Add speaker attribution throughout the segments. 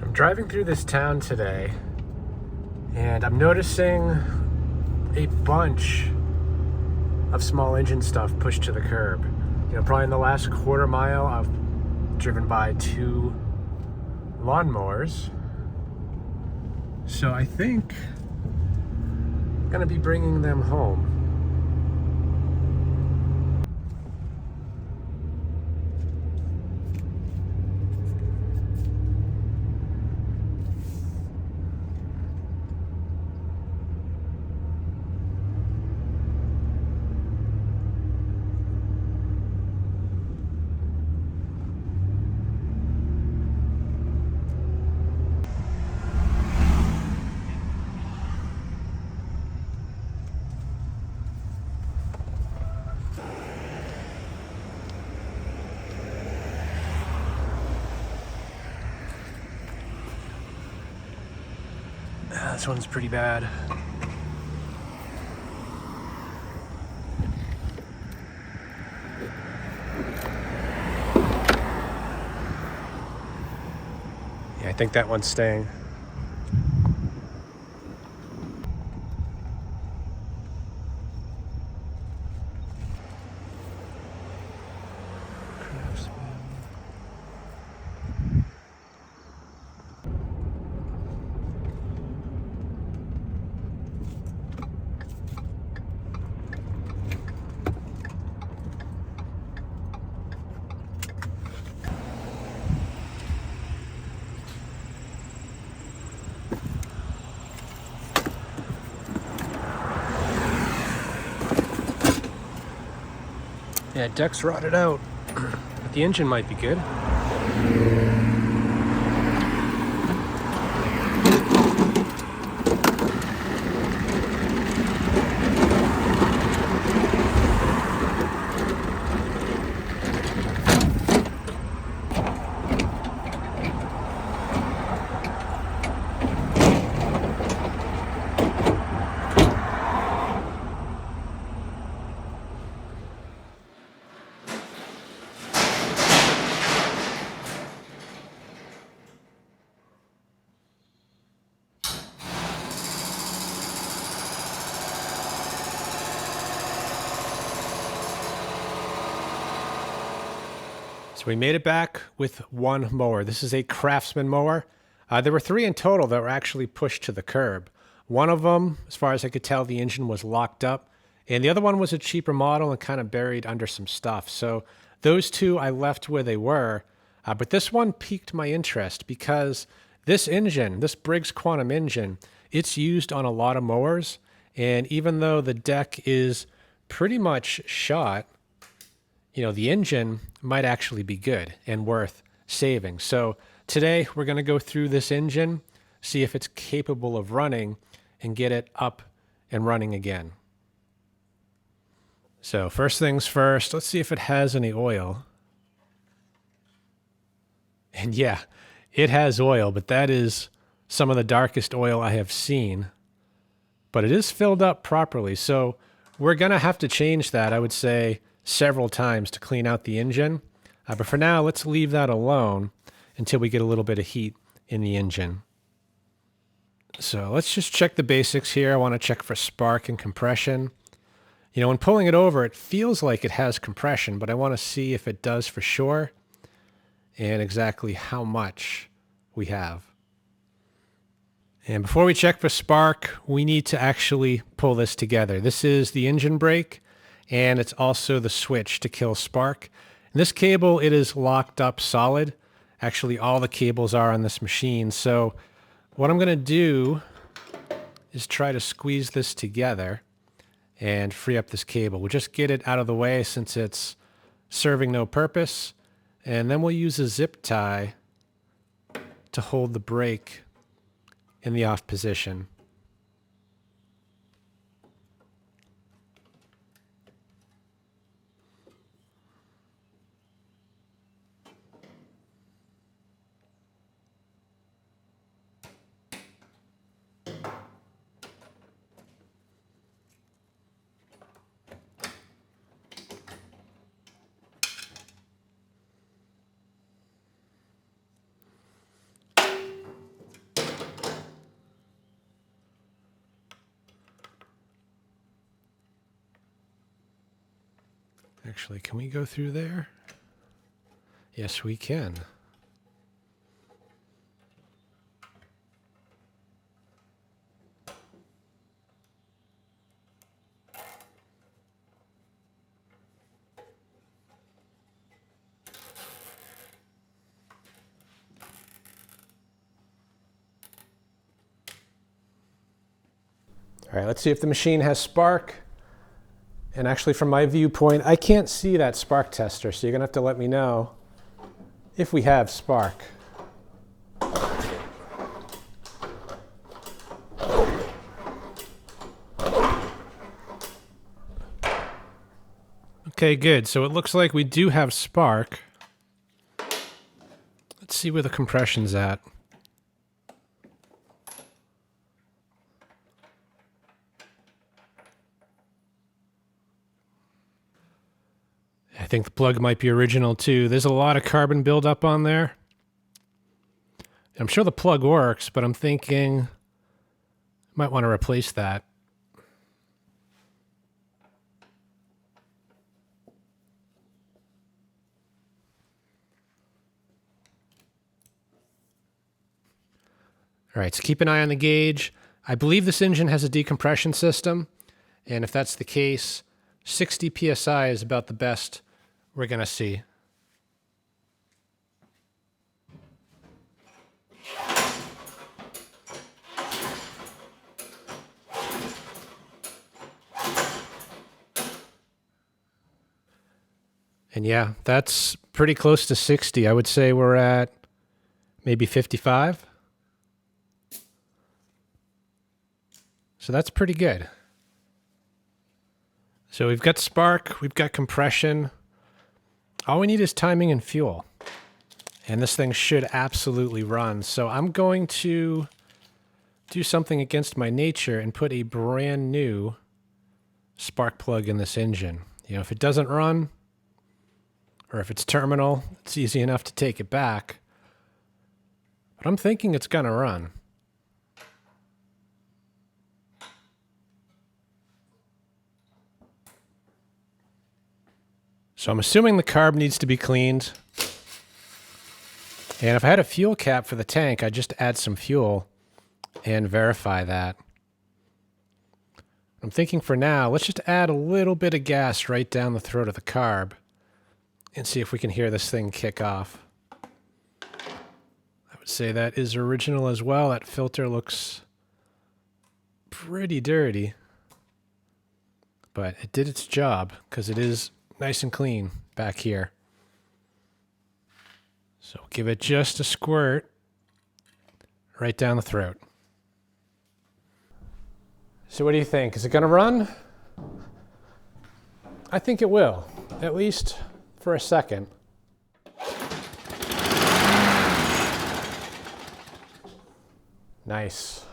Speaker 1: I'm driving through this town today, and I'm noticing a bunch of small engine stuff pushed to the curb. You know, probably in the last quarter mile, I've driven by 2 lawnmowers. So I think I'm gonna be bringing them home. This one's pretty bad. Yeah, I think that one's staying. Craftsman. Yeah, deck's rotted out, but the engine might be good. So we made it back with 1 mower. This is a Craftsman mower. There were 3 in total that were actually pushed to the curb. One of them, as far as I could tell, the engine was locked up, and the other one was a cheaper model and kind of buried under some stuff. So those 2 I left where they were, but this one piqued my interest because this engine, this Briggs Quantum engine, it's used on a lot of mowers, and even though the deck is pretty much shot, you know, the engine might actually be good and worth saving. So today we're going to go through this engine, see if it's capable of running, and get it up and running again. So first things first, let's see if it has any oil. And yeah, it has oil, but that is some of the darkest oil I have seen. But it is filled up properly, so we're going to have to change that, I would say, several times to clean out the engine. But for now, let's leave that alone until we get a little bit of heat in the engine. So let's just check the basics here. I want to check for spark and compression. You know, when pulling it over, it feels like it has compression, but I want to see if it does for sure and exactly how much we have. And before we check for spark, we need to actually pull this together. This is the engine brake, and it's also the switch to kill spark. In this cable, it is locked up solid. Actually, all the cables are on this machine. So what I'm going to do is try to squeeze this together and free up this cable. We'll just get it out of the way since it's serving no purpose. And then we'll use a zip tie to hold the brake in the off position. Actually, can we go through there? Yes, we can. All right, let's see if the machine has spark. And actually, from my viewpoint, I can't see that spark tester, so you're gonna have to let me know if we have spark. Okay, good. So it looks like we do have spark. Let's see where the compression's at. I think the plug might be original too. There's a lot of carbon buildup on there. I'm sure the plug works, but I'm thinking might want to replace that. All right, so keep an eye on the gauge. I believe this engine has a decompression system, and if that's the case, 60 psi is about the best we're going to see. And yeah, that's pretty close to 60. I would say we're at maybe 55. So that's pretty good. So we've got spark, we've got compression. All we need is timing and fuel. And this thing should absolutely run. So I'm going to do something against my nature and put a brand new spark plug in this engine. You know, if it doesn't run, or if it's terminal, it's easy enough to take it back. But I'm thinking it's gonna run. So I'm assuming the carb needs to be cleaned. And if I had a fuel cap for the tank, I'd just add some fuel and verify that. I'm thinking for now, let's just add a little bit of gas right down the throat of the carb and see if we can hear this thing kick off. I would say that is original as well. That filter looks pretty dirty, but it did its job because it is nice and clean back here. So give it just a squirt right down the throat. So what do you think? Is it going to run? I think it will, at least for a second. Nice.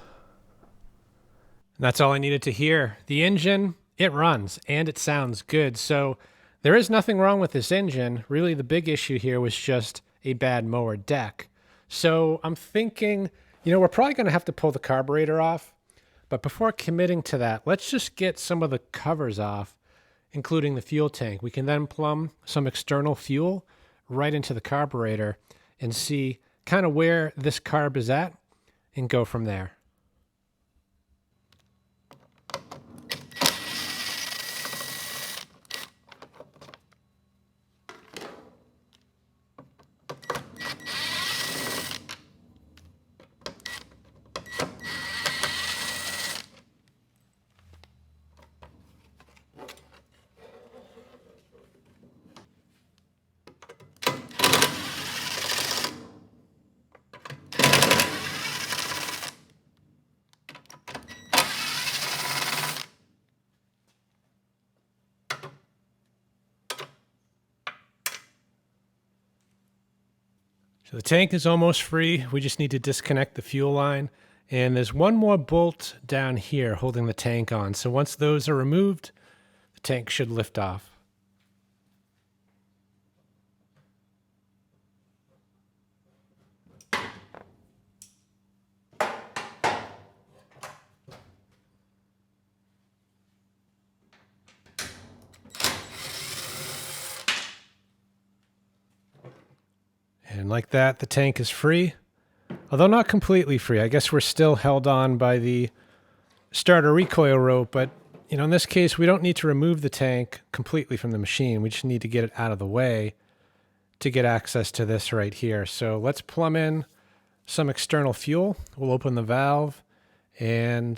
Speaker 1: And that's all I needed to hear. The engine, it runs and it sounds good. So there is nothing wrong with this engine. Really, the big issue here was just a bad mower deck. So I'm thinking, you know, we're probably going to have to pull the carburetor off. But before committing to that, let's just get some of the covers off, including the fuel tank. We can then plumb some external fuel right into the carburetor and see kind of where this carb is at and go from there. So the tank is almost free. We just need to disconnect the fuel line. And there's one more bolt down here holding the tank on. So once those are removed, the tank should lift off. And like that, the tank is free. Although not completely free. I guess we're still held on by the starter recoil rope, but you know, in this case, we don't need to remove the tank completely from the machine. We just need to get it out of the way to get access to this right here. So let's plumb in some external fuel. We'll open the valve and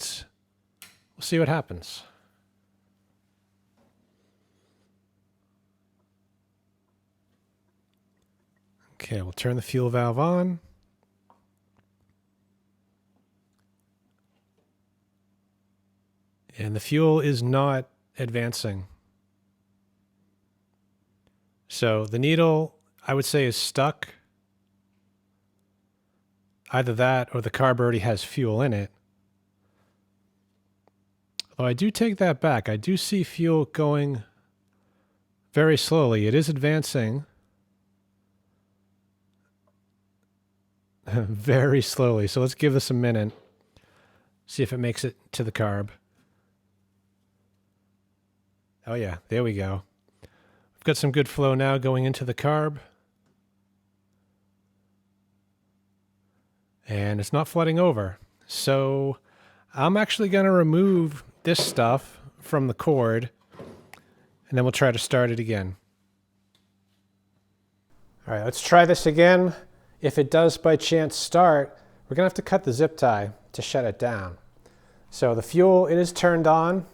Speaker 1: we'll see what happens. Okay, we'll turn the fuel valve on. And the fuel is not advancing. So the needle, I would say, is stuck. Either that or the carb already has fuel in it. Although I do take that back. I do see fuel going very slowly. It is advancing. Very slowly. So let's give this a minute. See if it makes it to the carb. Oh yeah, there we go. We've got some good flow now going into the carb. And it's not flooding over. So I'm actually going to remove this stuff from the cord and then we'll try to start it again. All right, let's try this again. If it does by chance start, we're going to have to cut the zip tie to shut it down. So the fuel, it is turned on.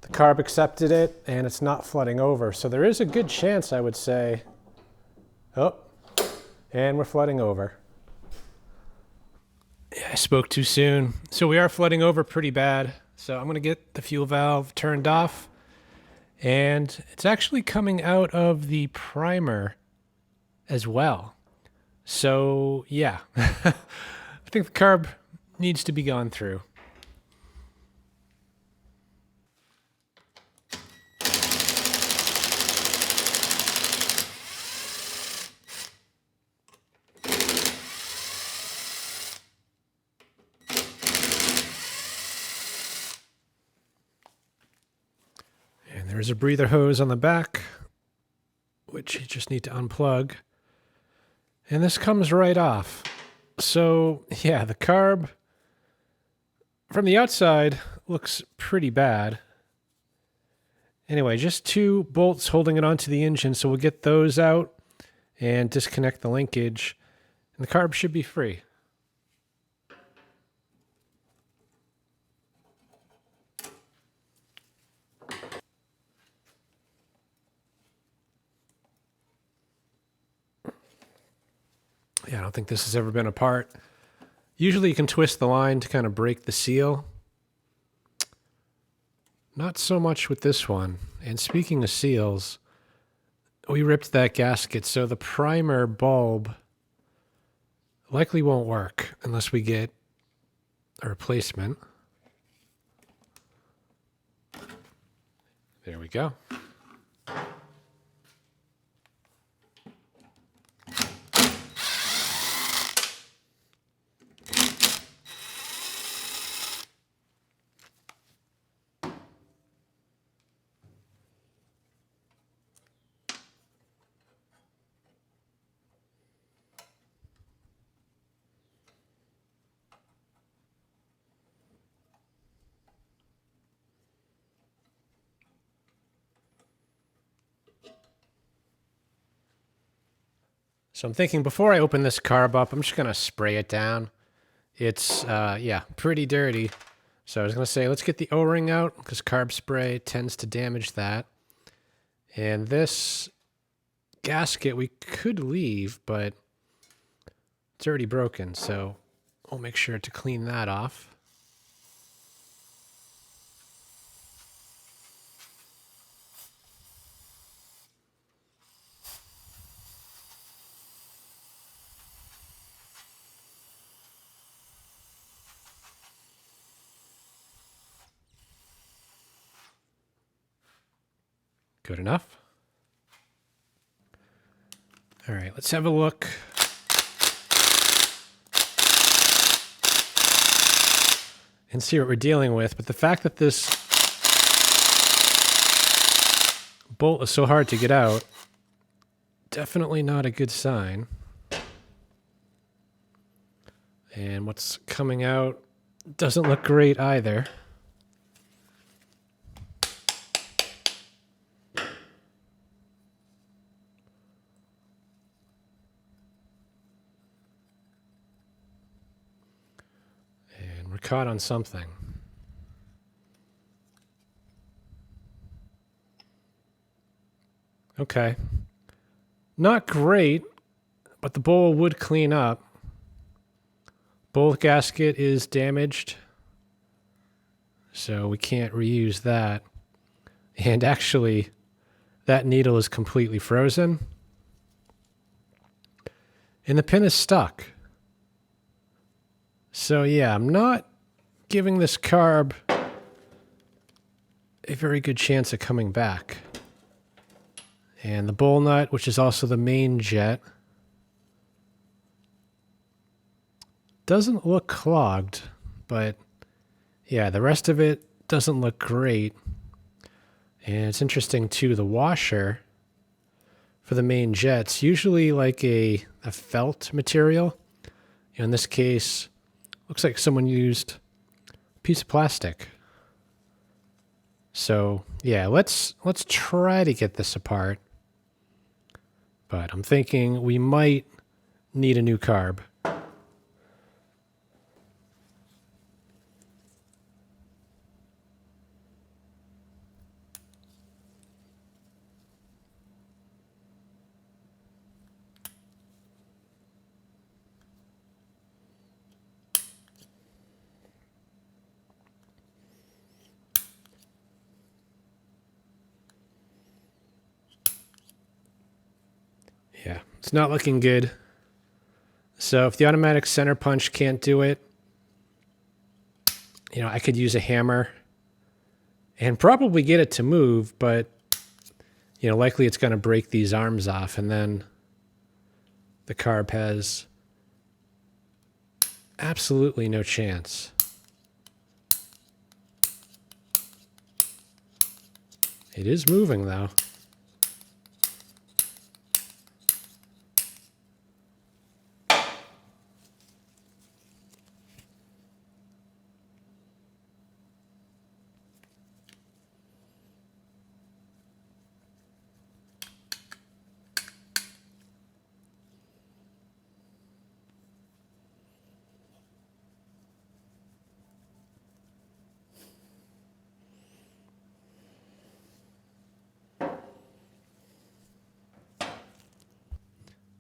Speaker 1: The carb accepted it, and it's not flooding over. So there is a good chance, I would say, oh, and we're flooding over. Yeah, I spoke too soon. So we are flooding over pretty bad. So I'm going to get the fuel valve turned off, and it's actually coming out of the primer as well. So yeah, I think the carb needs to be gone through. And there's a breather hose on the back, which you just need to unplug. And this comes right off. So yeah, the carb from the outside looks pretty bad. Anyway, just 2 bolts holding it onto the engine. So we'll get those out and disconnect the linkage. And the carb should be free. Yeah, I don't think this has ever been apart. Usually you can twist the line to kind of break the seal. Not so much with this one. And speaking of seals, we ripped that gasket, so the primer bulb likely won't work unless we get a replacement. There we go. So I'm thinking before I open this carb up, I'm just going to spray it down. It's, yeah, pretty dirty. So I was going to say, let's get the O-ring out because carb spray tends to damage that. And this gasket we could leave, but it's already broken. So we'll make sure to clean that off. Good enough. All right, let's have a look. And see what we're dealing with. But the fact that this bolt is so hard to get out, definitely not a good sign. And what's coming out doesn't look great either. And we're caught on something. Okay. Not great, but the bowl would clean up. Bowl gasket is damaged, so we can't reuse that. And actually, that needle is completely frozen. And the pin is stuck. So yeah, I'm not giving this carb a very good chance of coming back. And the bowl nut, which is also the main jet, doesn't look clogged, but yeah, the rest of it doesn't look great. And it's interesting too, the washer for the main jet's usually like a felt material. In this case, looks like someone used a piece of plastic. So yeah, let's try to get this apart. But I'm thinking we might need a new carb. Yeah, it's not looking good. So if the automatic center punch can't do it, I could use a hammer and probably get it to move, but likely it's going to break these arms off, and then the carb has absolutely no chance. It is moving though.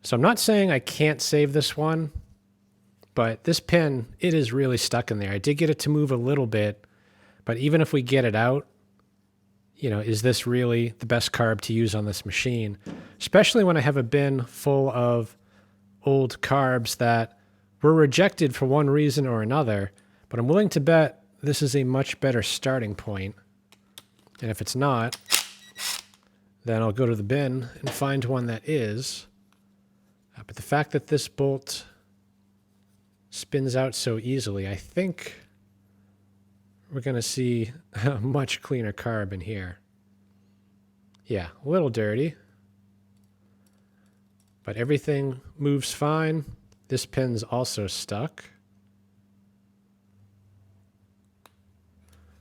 Speaker 1: So I'm not saying I can't save this one, but this pin, it is really stuck in there. I did get it to move a little bit, but even if we get it out, is this really the best carb to use on this machine? Especially when I have a bin full of old carbs that were rejected for one reason or another, but I'm willing to bet this is a much better starting point. And if it's not, then I'll go to the bin and find one that is. But the fact that this bolt spins out so easily, I think we're going to see a much cleaner carb in here. Yeah, a little dirty, but everything moves fine. This pin's also stuck,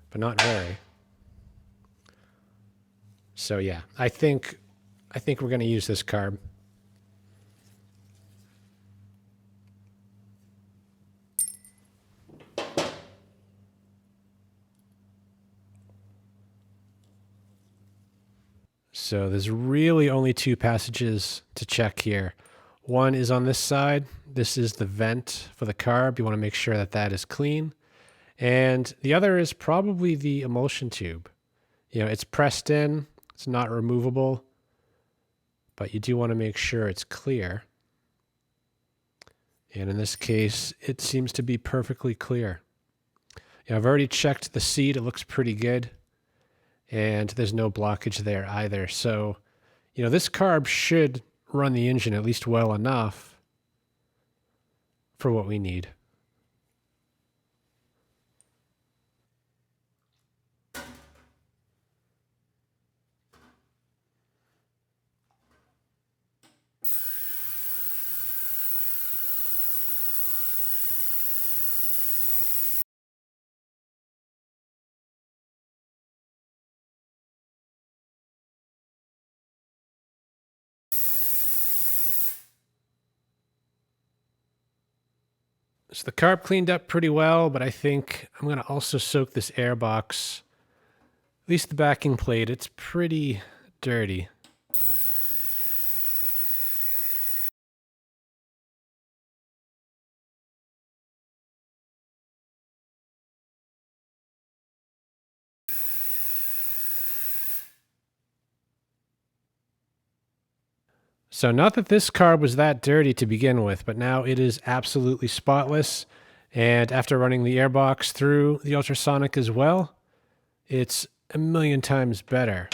Speaker 1: but not very. So yeah, I think we're going to use this carb. So there's really only two passages to check here. One is on this side. This is the vent for the carb. You want to make sure that that is clean. And the other is probably the emulsion tube. It's pressed in. It's not removable. But you do want to make sure it's clear. And in this case, it seems to be perfectly clear. I've already checked the seat. It looks pretty good. And there's no blockage there either. So, this carb should run the engine at least well enough for what we need. So the carb cleaned up pretty well, but I think I'm going to also soak this air box, at least the backing plate. It's pretty dirty. So not that this carb was that dirty to begin with, but now it is absolutely spotless. And after running the airbox through the ultrasonic as well, it's a million times better.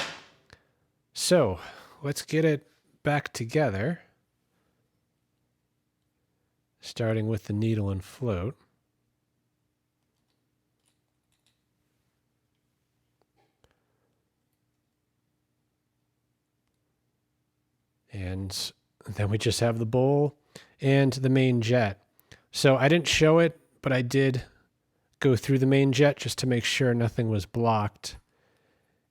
Speaker 1: So let's get it back together, starting with the needle and float. And then we just have the bowl and the main jet. So I didn't show it, but I did go through the main jet just to make sure nothing was blocked.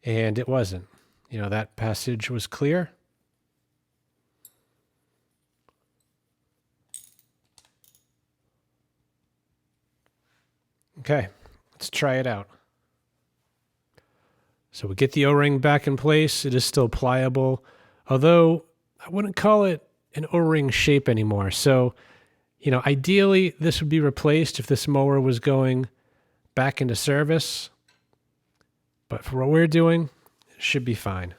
Speaker 1: And it wasn't. You know, that passage was clear. Okay, let's try it out. So we get the O-ring back in place. It is still pliable, although I wouldn't call it an O-ring shape anymore. So, you know, ideally this would be replaced if this mower was going back into service. But for what we're doing, it should be fine.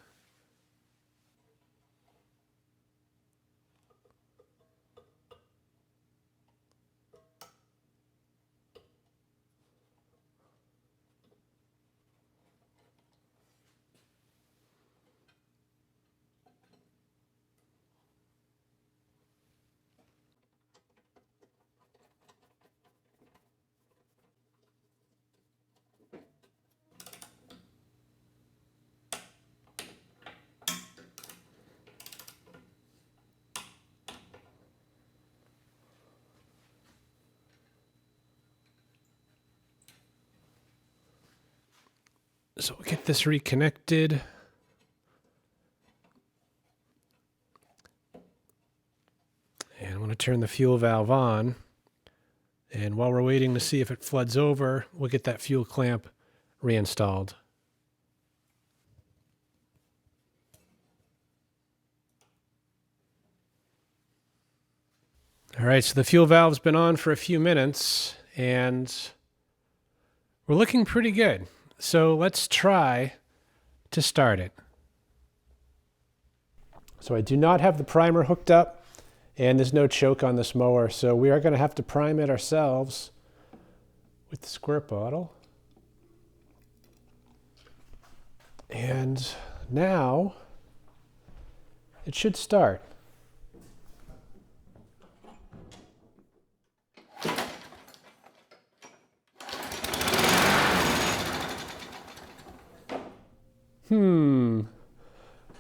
Speaker 1: So we'll get this reconnected. And I'm going to turn the fuel valve on. And while we're waiting to see if it floods over, we'll get that fuel clamp reinstalled. All right, so the fuel valve's been on for a few minutes, and we're looking pretty good. So let's try to start it. So I do not have the primer hooked up, and there's no choke on this mower, so we are going to have to prime it ourselves with the squirt bottle. And now it should start.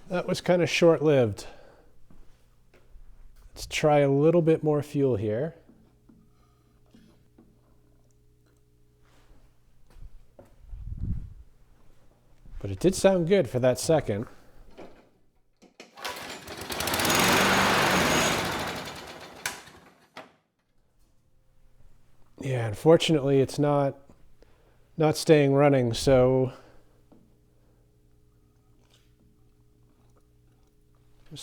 Speaker 1: That was kind of short-lived. Let's try a little bit more fuel here. But it did sound good for that second. Yeah, unfortunately it's not staying running, so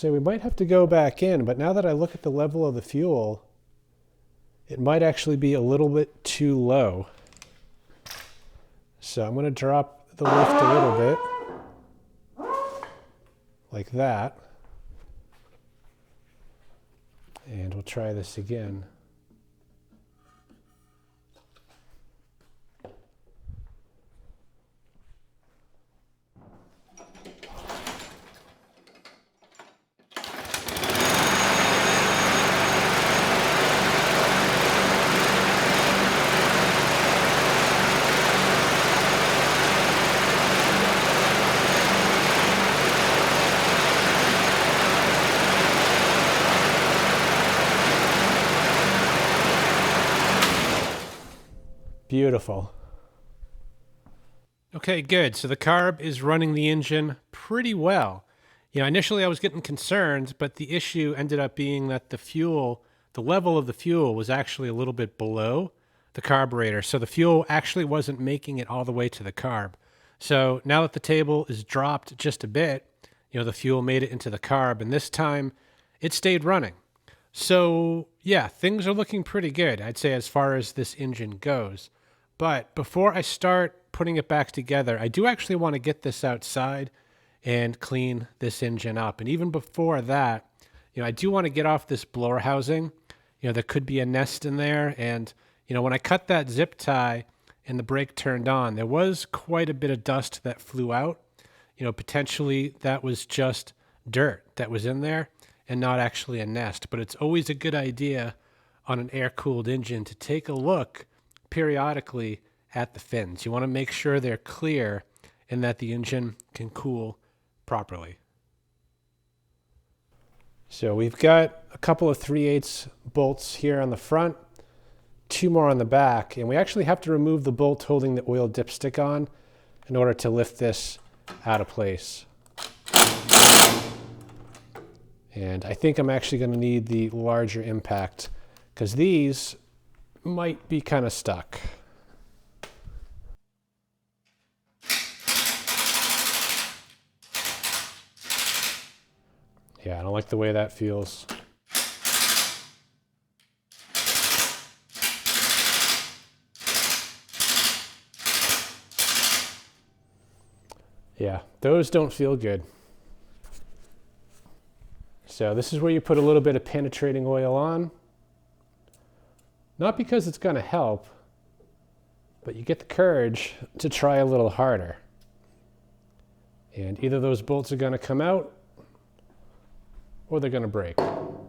Speaker 1: we might have to go back in, but now that I look at the level of the fuel, it might actually be a little bit too low. So I'm going to drop the lift a little bit, like that. And we'll try this again. Beautiful. Okay, good. So the carb is running the engine pretty well. You know, initially I was getting concerned, but the issue ended up being that the fuel the level of the fuel was actually a little bit below the carburetor. So the fuel actually wasn't making it all the way to the carb. So now that the table is dropped just a bit, the fuel made it into the carb, and this time it stayed running. So yeah, things are looking pretty good, I'd say, as far as this engine goes. But before I start putting it back together, I do actually want to get this outside and clean this engine up. And even before that, I do want to get off this blower housing. There could be a nest in there. And, when I cut that zip tie and the brake turned on, there was quite a bit of dust that flew out. Potentially that was just dirt that was in there and not actually a nest. But it's always a good idea on an air-cooled engine to take a look periodically at the fins. You want to make sure they're clear and that the engine can cool properly. So we've got a couple of 3/8 bolts here on the front, 2 more on the back, and we actually have to remove the bolt holding the oil dipstick on in order to lift this out of place. And I think I'm actually going to need the larger impact because these might be kind of stuck. Yeah, I don't like the way that feels. Yeah, those don't feel good. So this is where you put a little bit of penetrating oil on. Not because it's going to help, but you get the courage to try a little harder. And either those bolts are going to come out or they're going to break. All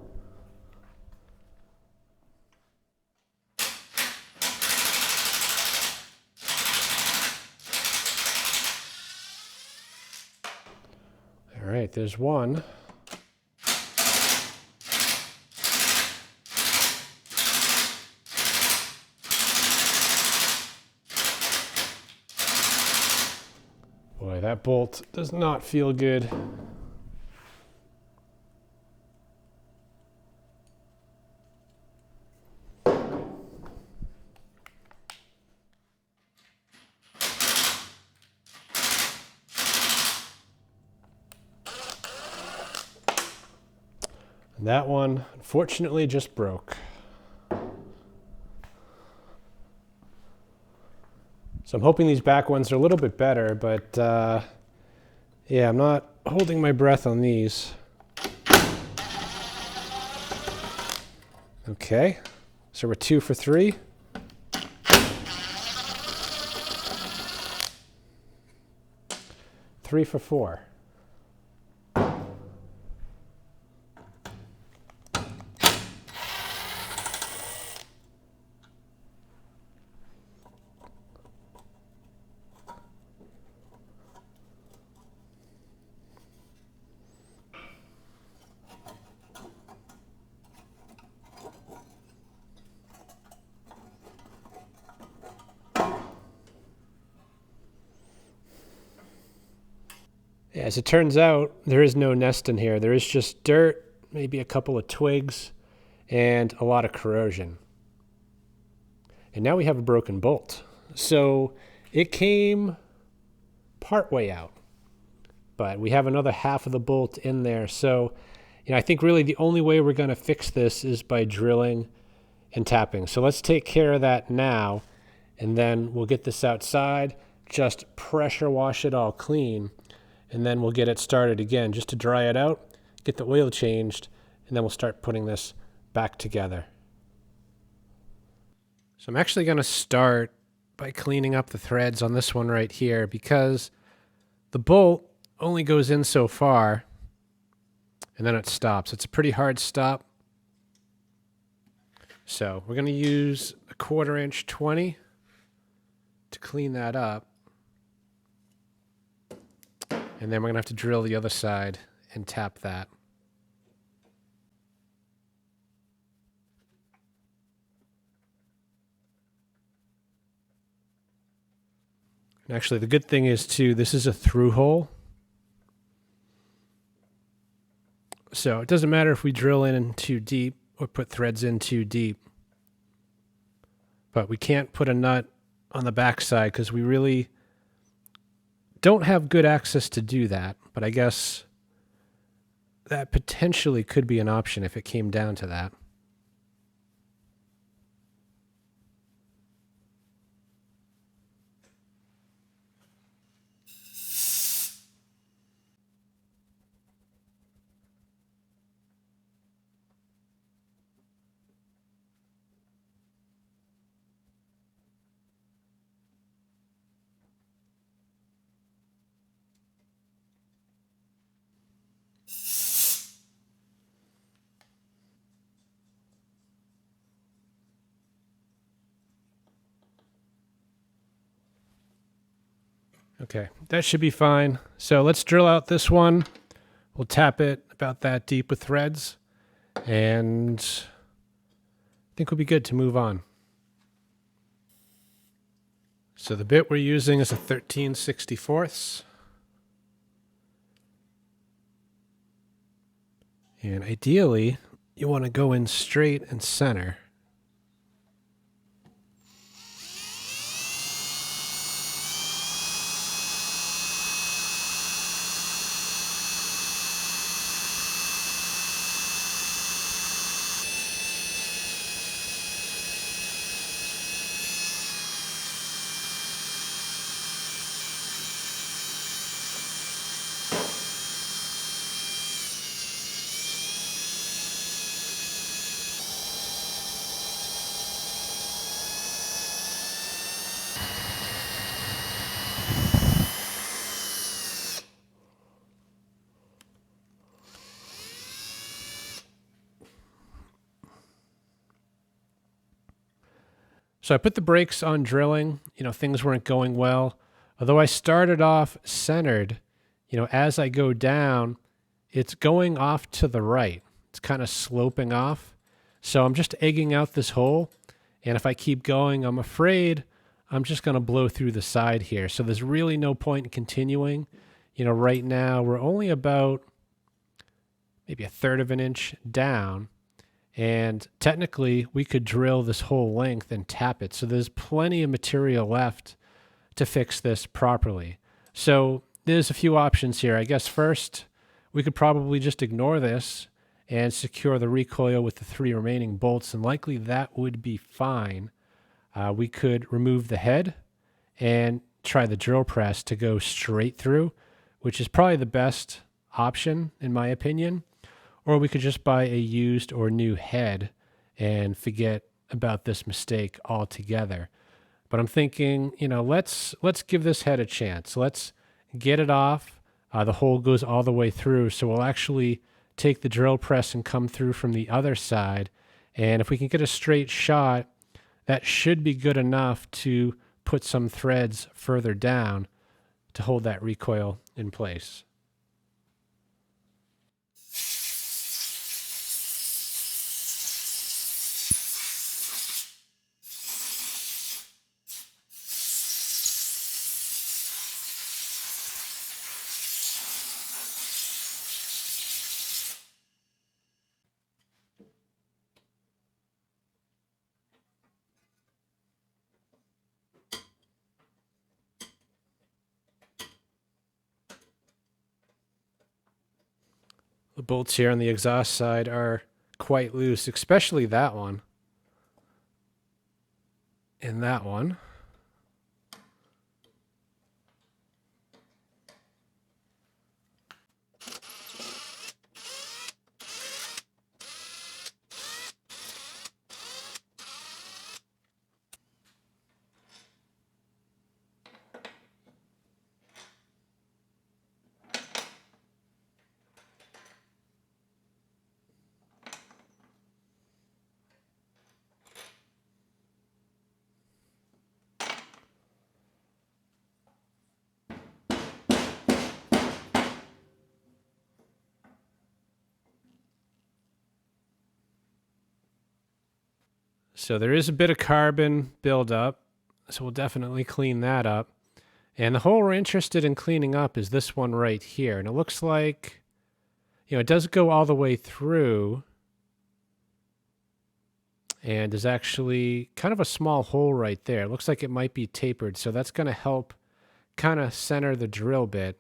Speaker 1: right, there's one. Boy, that bolt does not feel good. And that one, unfortunately, just broke. So I'm hoping these back ones are a little bit better, but yeah, I'm not holding my breath on these. Okay, so we're 2 for 3. Three for 4. As it turns out, there is no nest in here. There is just dirt, maybe a couple of twigs, and a lot of corrosion. And now we have a broken bolt. So it came partway out, but we have another half of the bolt in there. So, I think really the only way we're going to fix this is by drilling and tapping. So let's take care of that now, and then we'll get this outside, just pressure wash it all clean, and then we'll get it started again just to dry it out, get the oil changed, and then we'll start putting this back together. So I'm actually going to start by cleaning up the threads on this one right here because the bolt only goes in so far and then it stops. It's a pretty hard stop. So we're going to use a 1/4 inch 20 to clean that up. And then we're going to have to drill the other side and tap that. And actually, the good thing is, too, this is a through hole. So it doesn't matter if we drill in too deep or put threads in too deep. But we can't put a nut on the back side because we really don't have good access to do that. But I guess that potentially could be an option if it came down to that. Okay, that should be fine. So let's drill out this one. We'll tap it about that deep with threads, and I think we'll be good to move on. So the bit we're using is a 13/64. And ideally, you want to go in straight and center. So I put the brakes on drilling. Things weren't going well. Although I started off centered, as I go down, it's going off to the right. It's kind of sloping off. So I'm just egging out this hole. And if I keep going, I'm afraid I'm just going to blow through the side here. So there's really no point in continuing. Right now we're only about maybe 1/3 of an inch down. And technically, we could drill this whole length and tap it. So there's plenty of material left to fix this properly. So there's a few options here. I guess first, we could probably just ignore this and secure the recoil with the 3 remaining bolts, and likely that would be fine. We could remove the head and try the drill press to go straight through, which is probably the best option in my opinion. Or we could just buy a used or new head and forget about this mistake altogether. But I'm thinking, let's give this head a chance. Let's get it off. The hole goes all the way through, so we'll actually take the drill press and come through from the other side. And if we can get a straight shot, that should be good enough to put some threads further down to hold that recoil in place. The bolts here on the exhaust side are quite loose, especially that one and that one. So there is a bit of carbon buildup, so we'll definitely clean that up. And the hole we're interested in cleaning up is this one right here. And it looks like, it does go all the way through. And there's actually kind of a small hole right there. It looks like it might be tapered, so that's going to help kind of center the drill bit.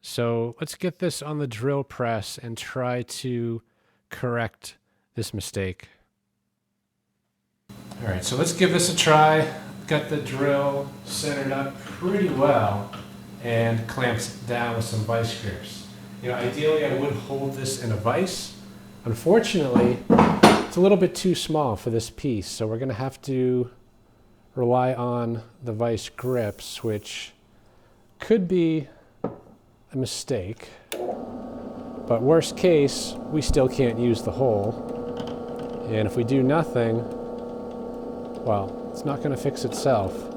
Speaker 1: So let's get this on the drill press and try to correct this mistake. All right, so let's give this a try. Got the drill centered up pretty well and clamps down with some vice grips. You know, ideally I would hold this in a vise. Unfortunately, it's a little bit too small for this piece, so we're going to have to rely on the vice grips, which could be a mistake. But worst case, we still can't use the hole. And if we do nothing, well, it's not going to fix itself.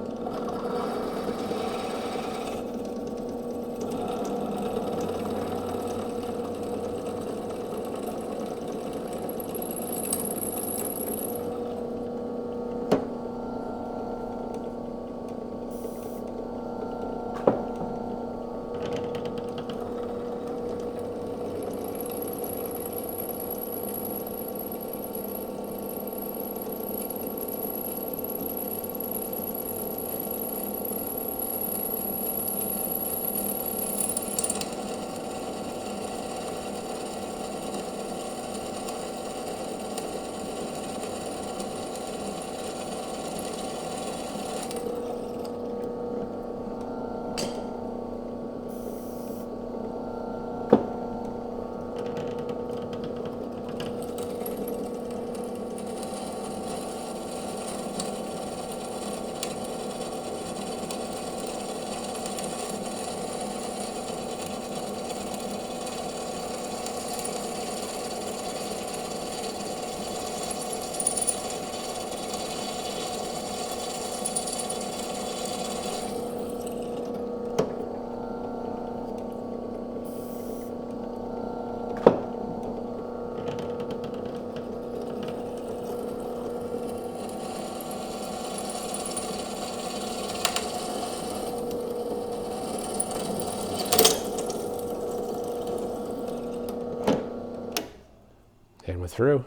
Speaker 1: And we're through.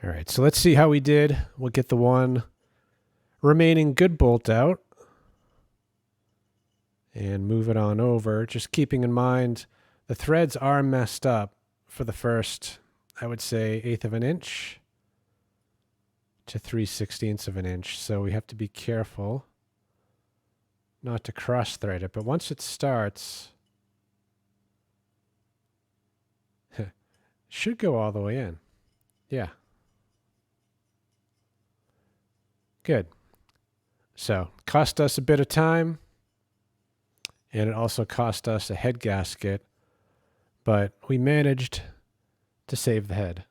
Speaker 1: All right, so let's see how we did. We'll get the one remaining good bolt out and move it on over. Just keeping in mind the threads are messed up for the first, I would say, 1/8 of an inch to 3/16 of an inch. So we have to be careful not to cross thread it. But once it starts, should go all the way in. Yeah. Good. So, cost us a bit of time, and it also cost us a head gasket, but we managed to save the head.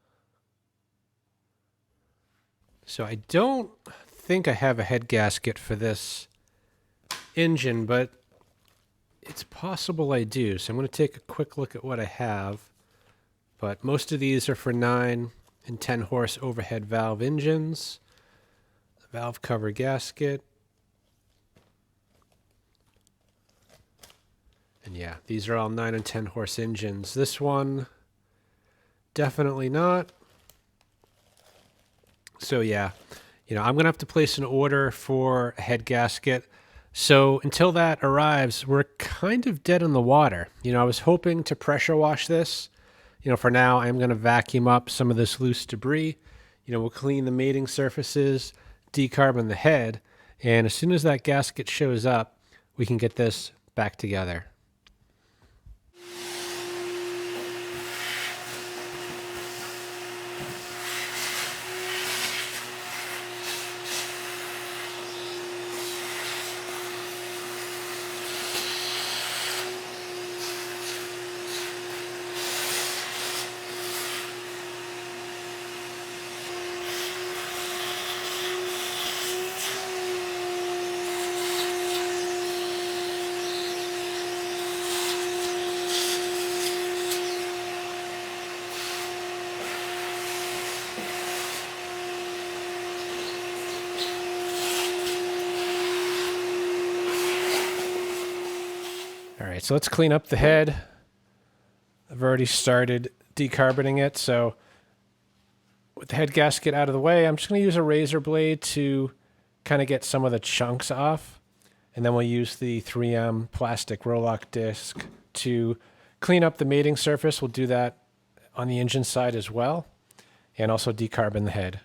Speaker 1: So I don't think I have a head gasket for this engine, but it's possible I do. So I'm going to take a quick look at what I have. But most of these are for 9 and 10 horse overhead valve engines. Valve cover gasket. And yeah, these are all 9 and 10 horse engines. This one, definitely not. So yeah, I'm going to have to place an order for a head gasket. So until that arrives, we're kind of dead in the water. I was hoping to pressure wash this. For now, I'm going to vacuum up some of this loose debris. We'll clean the mating surfaces, decarbon the head, and as soon as that gasket shows up, we can get this back together. right, so let's clean up the head. I've already started decarboning it, so with the head gasket out of the way, I'm just going to use a razor blade to kind of get some of the chunks off. And then we'll use the 3M plastic Rolock disc to clean up the mating surface. We'll do that on the engine side as well, and also decarbon the head.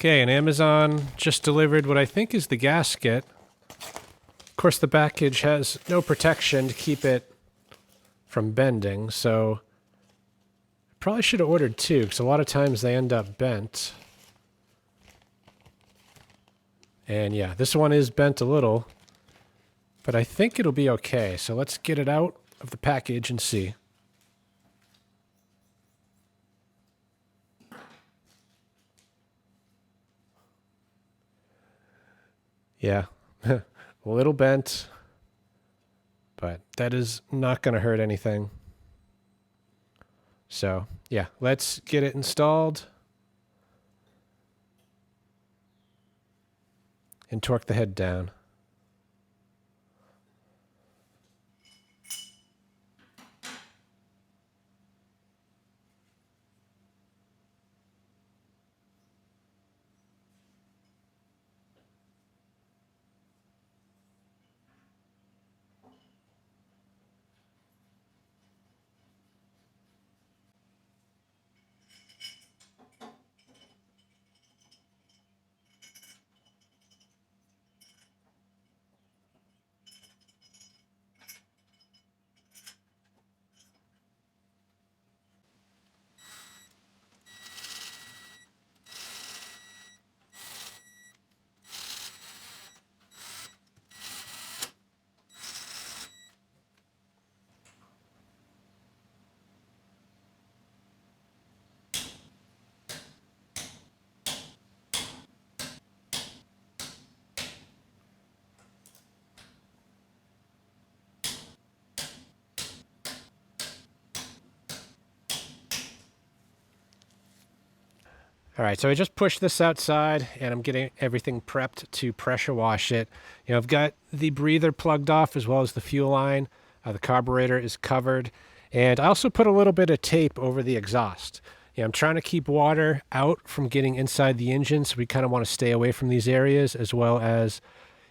Speaker 1: Okay, and Amazon just delivered what I think is the gasket. Of course, the package has no protection to keep it from bending, so I probably should have ordered two, because a lot of times they end up bent. And yeah, this one is bent a little. But I think it'll be okay. So let's get it out of the package and see. Yeah, a little bent, but that is not going to hurt anything. So yeah, let's get it installed and torque the head down. All right, so I just pushed this outside and I'm getting everything prepped to pressure wash it. You know, I've got the breather plugged off as well as the fuel line. The carburetor is covered. And I also put a little bit of tape over the exhaust. You know, I'm trying to keep water out from getting inside the engine, so we kind of want to stay away from these areas, as well as,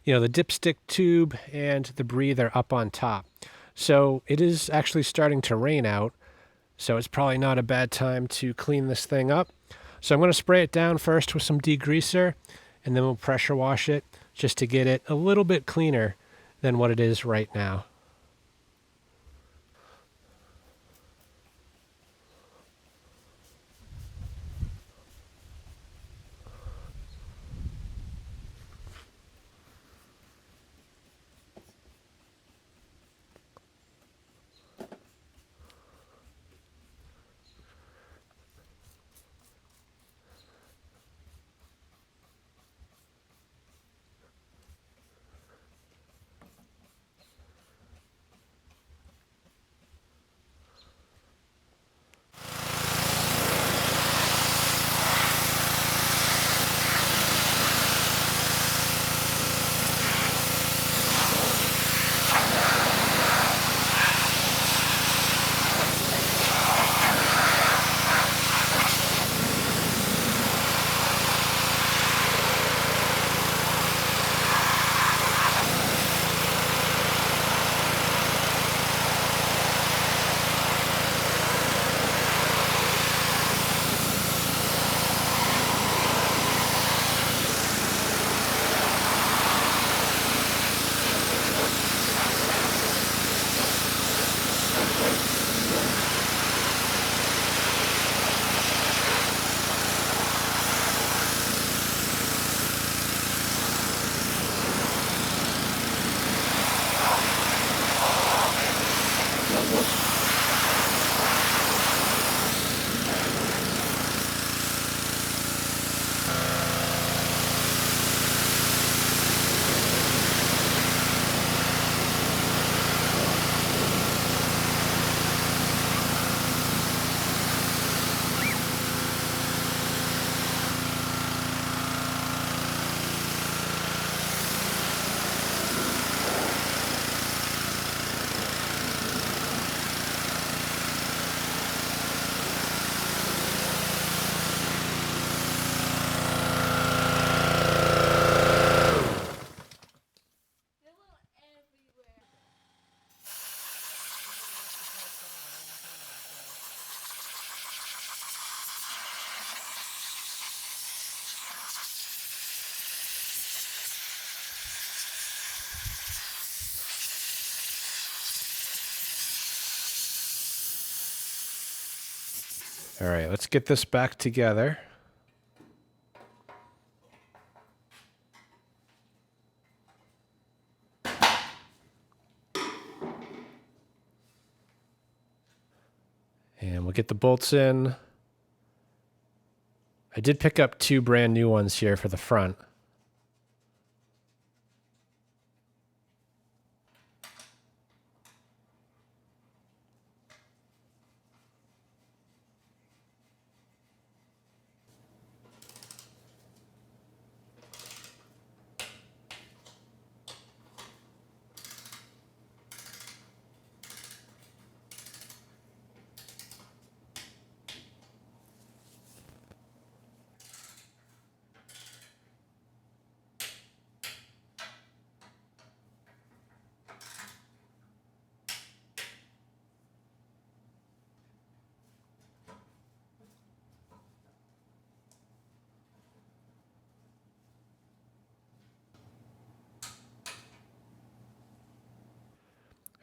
Speaker 1: you know, the dipstick tube and the breather up on top. So it is actually starting to rain out, so it's probably not a bad time to clean this thing up. So I'm going to spray it down first with some degreaser, and then we'll pressure wash it just to get it a little bit cleaner than what it is right now. All right, let's get this back together. And we'll get the bolts in. I did pick up 2 brand new ones here for the front.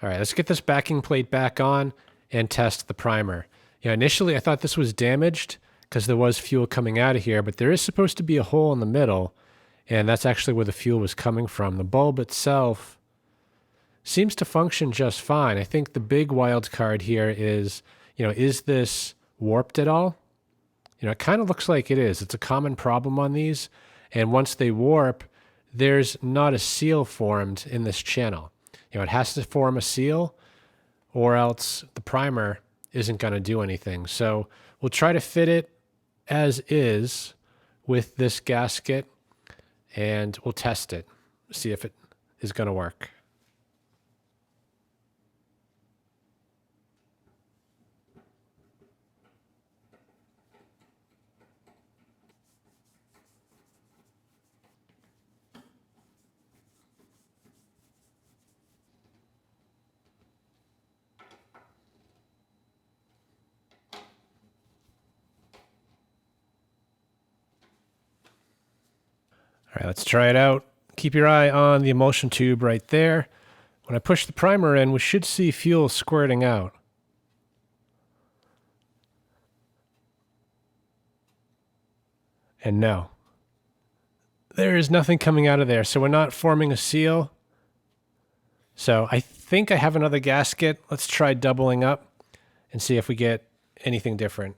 Speaker 1: All right, let's get this backing plate back on and test the primer. Initially I thought this was damaged because there was fuel coming out of here, but there is supposed to be a hole in the middle, and that's actually where the fuel was coming from. The bulb itself seems to function just fine. I think the big wild card here is, is this warped at all? It kind of looks like it is. It's a common problem on these, and once they warp, there's not a seal formed in this channel. It has to form a seal or else the primer isn't going to do anything. So we'll try to fit it as is with this gasket and we'll test it, see if it is going to work. All right, let's try it out. Keep your eye on the emulsion tube right there. When I push the primer in, we should see fuel squirting out. And no, there is nothing coming out of there. So we're not forming a seal. So I think I have another gasket. Let's try doubling up and see if we get anything different.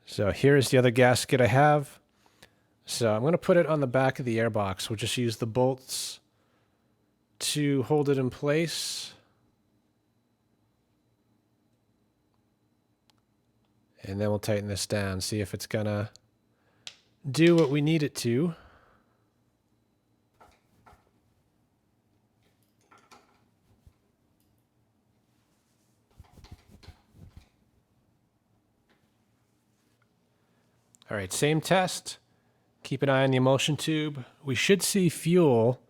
Speaker 1: So here's the other gasket I have. So I'm going to put it on the back of the airbox. We'll just use the bolts to hold it in place. And then we'll tighten this down, see if it's going to do what we need it to. All right, same test. Keep an eye on the emulsion tube. We should see fuel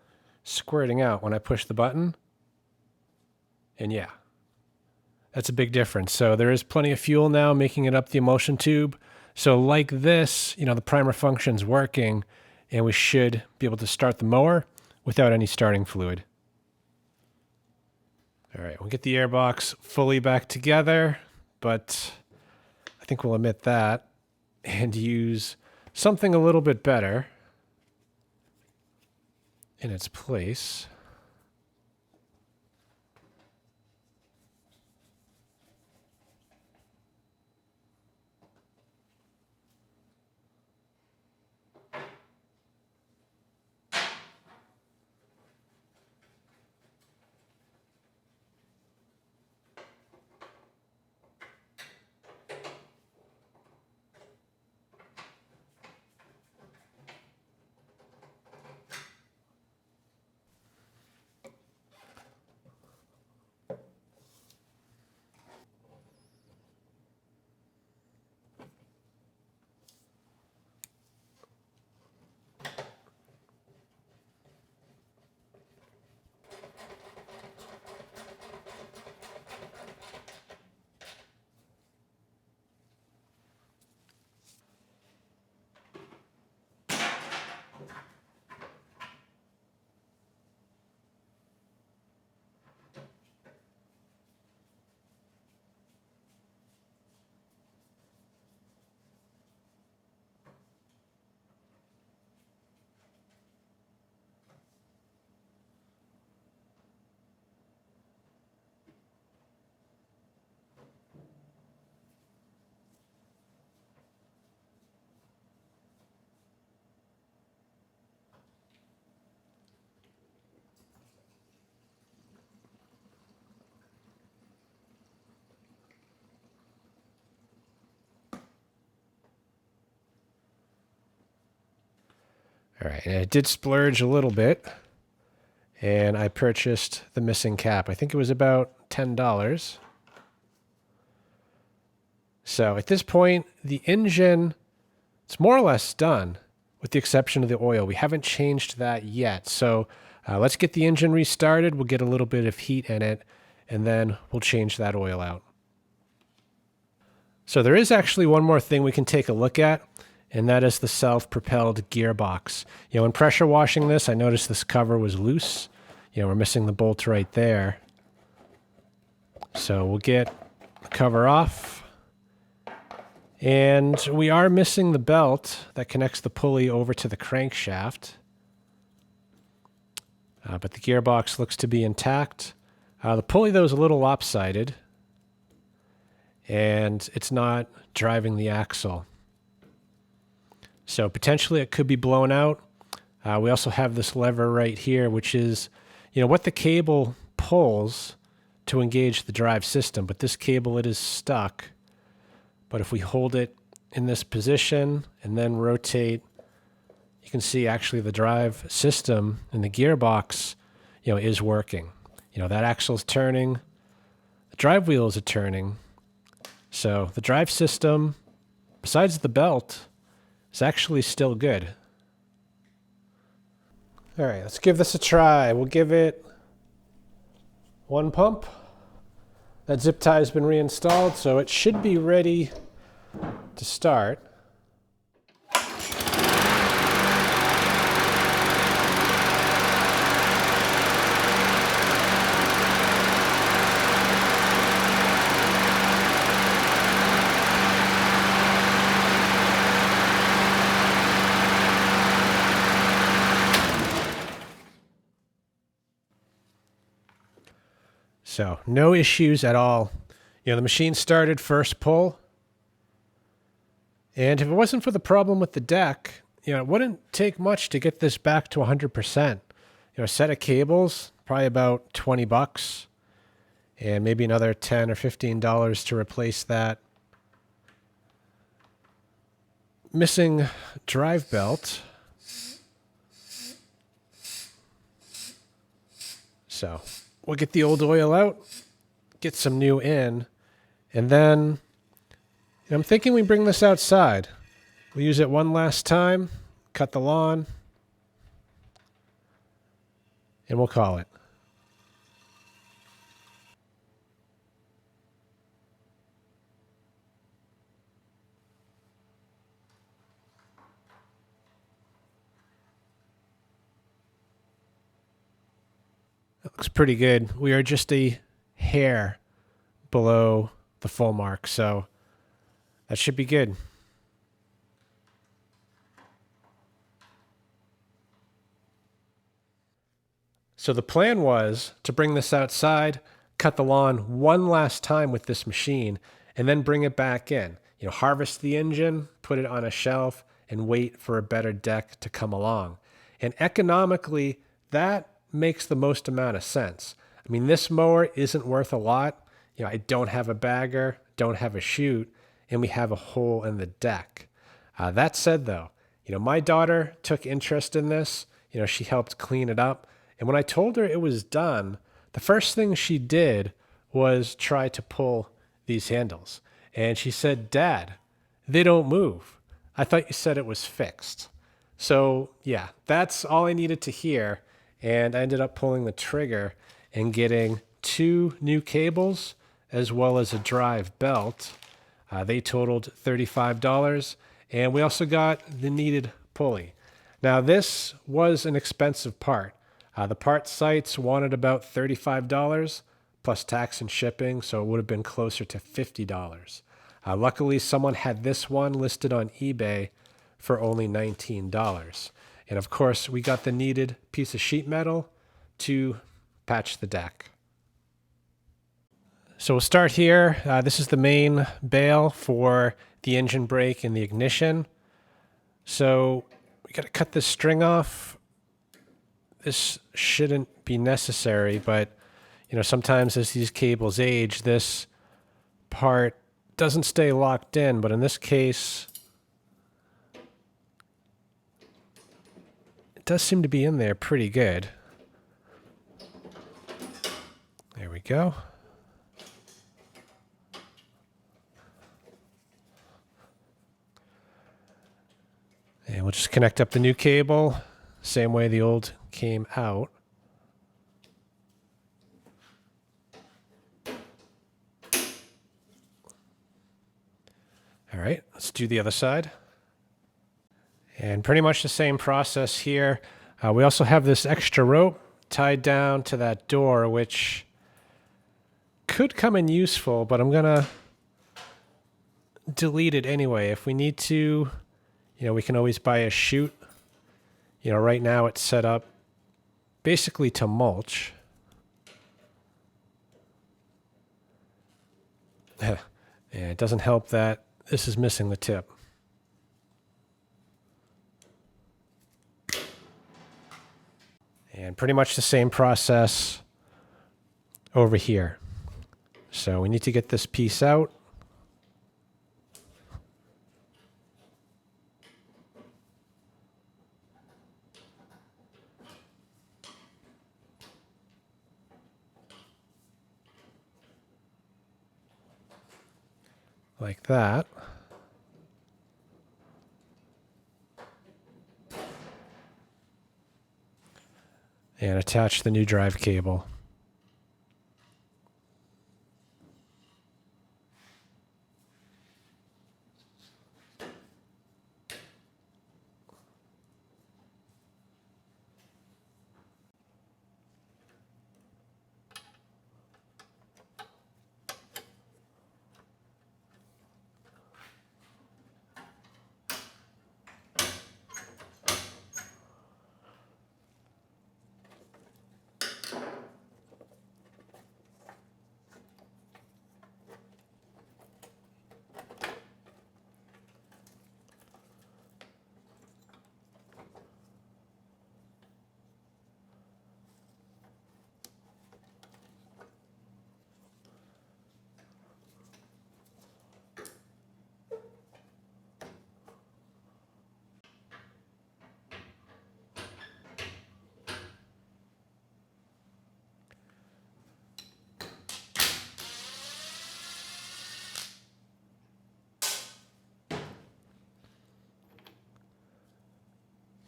Speaker 1: squirting out when I push the button. And yeah, that's a big difference. So there is plenty of fuel now making it up the emulsion tube. So like this, the primer function's working and we should be able to start the mower without any starting fluid. All right, we'll get the airbox fully back together, but I think we'll omit that and use something a little bit better in its place. All right, and I did splurge a little bit, and I purchased the missing cap. I think it was about $10. So at this point, the engine, it's more or less done, with the exception of the oil. We haven't changed that yet. So let's get the engine restarted. We'll get a little bit of heat in it, and then we'll change that oil out. So there is actually one more thing we can take a look at, and that is the self-propelled gearbox. You know, when pressure washing this, I noticed this cover was loose. You know, we're missing the bolt right there. So we'll get the cover off. And we are missing the belt that connects the pulley over to the crankshaft. But the gearbox looks to be intact. The pulley, though, is a little lopsided, and it's not driving the axle. So potentially it could be blown out. We also have this lever right here, which is, you know, what the cable pulls to engage the drive system. But this cable, it is stuck. But if we hold it in this position and then rotate, you can see actually the drive system and the gearbox, you know, is working. You know, that axle's turning, the drive wheels are turning. So the drive system, besides the belt, is actually still good. All right, let's give this a try. We'll give it one pump. That zip tie has been reinstalled, so it should be ready to start. So no issues at all. You know, the machine started first pull. And if it wasn't for the problem with the deck, you know, it wouldn't take much to get this back to 100%. You know, a set of cables, probably about $20, and maybe another $10 or $15 to replace that missing drive belt. So we'll get the old oil out, get some new in, and then I'm thinking we bring this outside. We'll use it one last time, cut the lawn, and we'll call it. That looks pretty good. We are just a hair below the full mark, so that should be good. So the plan was to bring this outside, cut the lawn one last time with this machine, and then bring it back in. You know, harvest the engine, put it on a shelf, and wait for a better deck to come along. And economically, that makes the most amount of sense. I mean, this mower isn't worth a lot. You know, I don't have a bagger, don't have a chute, and we have a hole in the deck. That said, though, you know, my daughter took interest in this. You know, she helped clean it up. And when I told her it was done, the first thing she did was try to pull these handles. And she said, "Dad, they don't move. I thought you said it was fixed." So yeah, that's all I needed to hear. And I ended up pulling the trigger and getting 2 new cables as well as a drive belt. They totaled $35. And we also got the needed pulley. Now this was an expensive part. The part sites wanted about $35 plus tax and shipping, so it would have been closer to $50. Luckily, someone had this one listed on eBay for only $19. And of course, we got the needed piece of sheet metal to patch the deck. So we'll start here. This is the main bail for the engine brake and the ignition. So we got to cut this string off. This shouldn't be necessary, but you know, sometimes as these cables age, this part doesn't stay locked in, but in this case, it does seem to be in there pretty good. There we go. And we'll just connect up the new cable, same way the old came out. All right, let's do the other side. And pretty much the same process here. We also have this extra rope tied down to that door, which could come in useful, but I'm gonna delete it anyway. If we need to, we can always buy a chute. Right now it's set up basically to mulch. Yeah, it doesn't help that this is missing the tip. And pretty much the same process over here. So we need to get this piece out. Like that. And attach the new drive cable.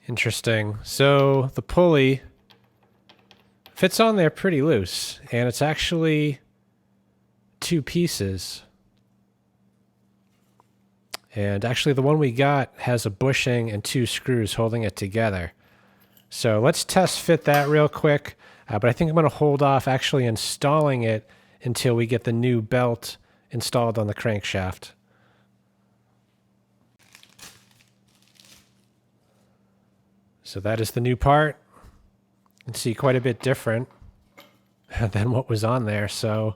Speaker 1: Interesting. So the pulley fits on there pretty loose, and it's actually two pieces. And actually the one we got has a bushing and two screws holding it together. So let's test fit that real quick, but I think I'm going to hold off actually installing it until we get the new belt installed on the crankshaft. So that is the new part. You can see quite a bit different than what was on there. So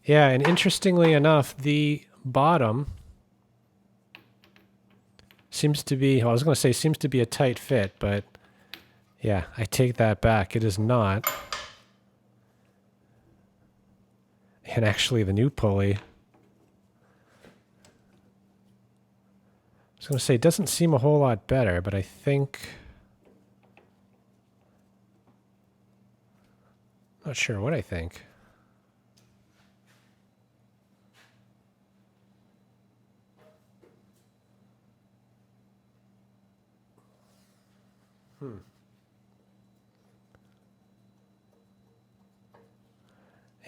Speaker 1: yeah, and interestingly enough, the bottom seems to be, well, I was going to say seems to be a tight fit, but yeah, I take that back. It is not. And actually the new pulley, I was going to say, it doesn't seem a whole lot better, but I think, not sure what I think.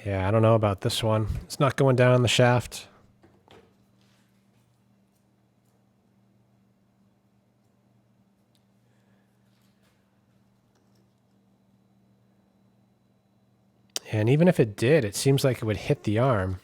Speaker 1: Yeah, I don't know about this one. It's not going down the shaft. And even if it did, it seems like it would hit the arm.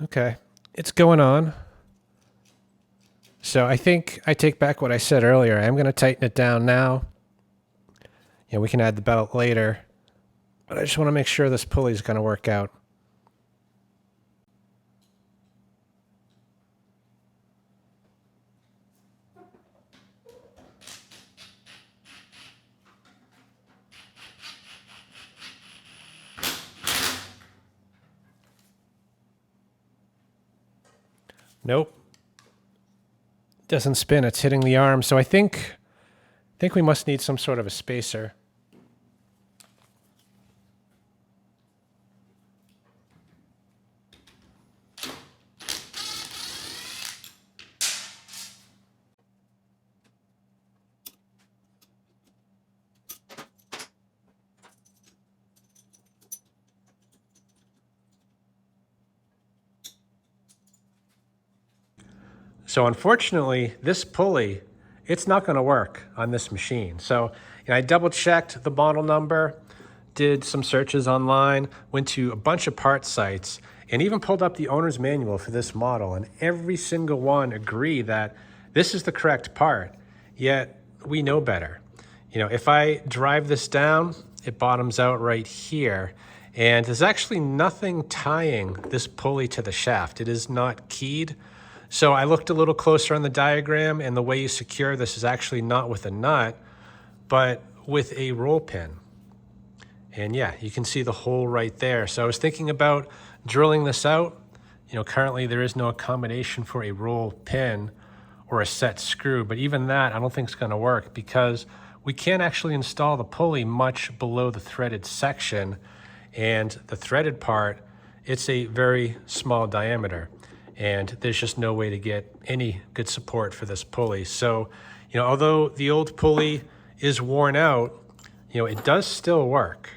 Speaker 1: Okay, it's going on. So I think I take back what I said earlier. I'm going to tighten it down now. We can add the belt later, but I just want to make sure this pulley is going to work out. Nope. Doesn't spin, it's hitting the arm. So I think we must need some sort of a spacer. So unfortunately, this pulley, it's not going to work on this machine. So I double checked the model number, did some searches online, went to a bunch of parts sites, and even pulled up the owner's manual for this model. And every single one agree that this is the correct part, yet we know better. If I drive this down, it bottoms out right here. And there's actually nothing tying this pulley to the shaft. It is not keyed. So I looked a little closer on the diagram, and the way you secure this is actually not with a nut, but with a roll pin. And yeah, you can see the hole right there. So I was thinking about drilling this out. Currently there is no accommodation for a roll pin or a set screw, but even that I don't think is going to work because we can't actually install the pulley much below the threaded section, and the threaded part, it's a very small diameter. And there's just no way to get any good support for this pulley. So, although the old pulley is worn out, it does still work.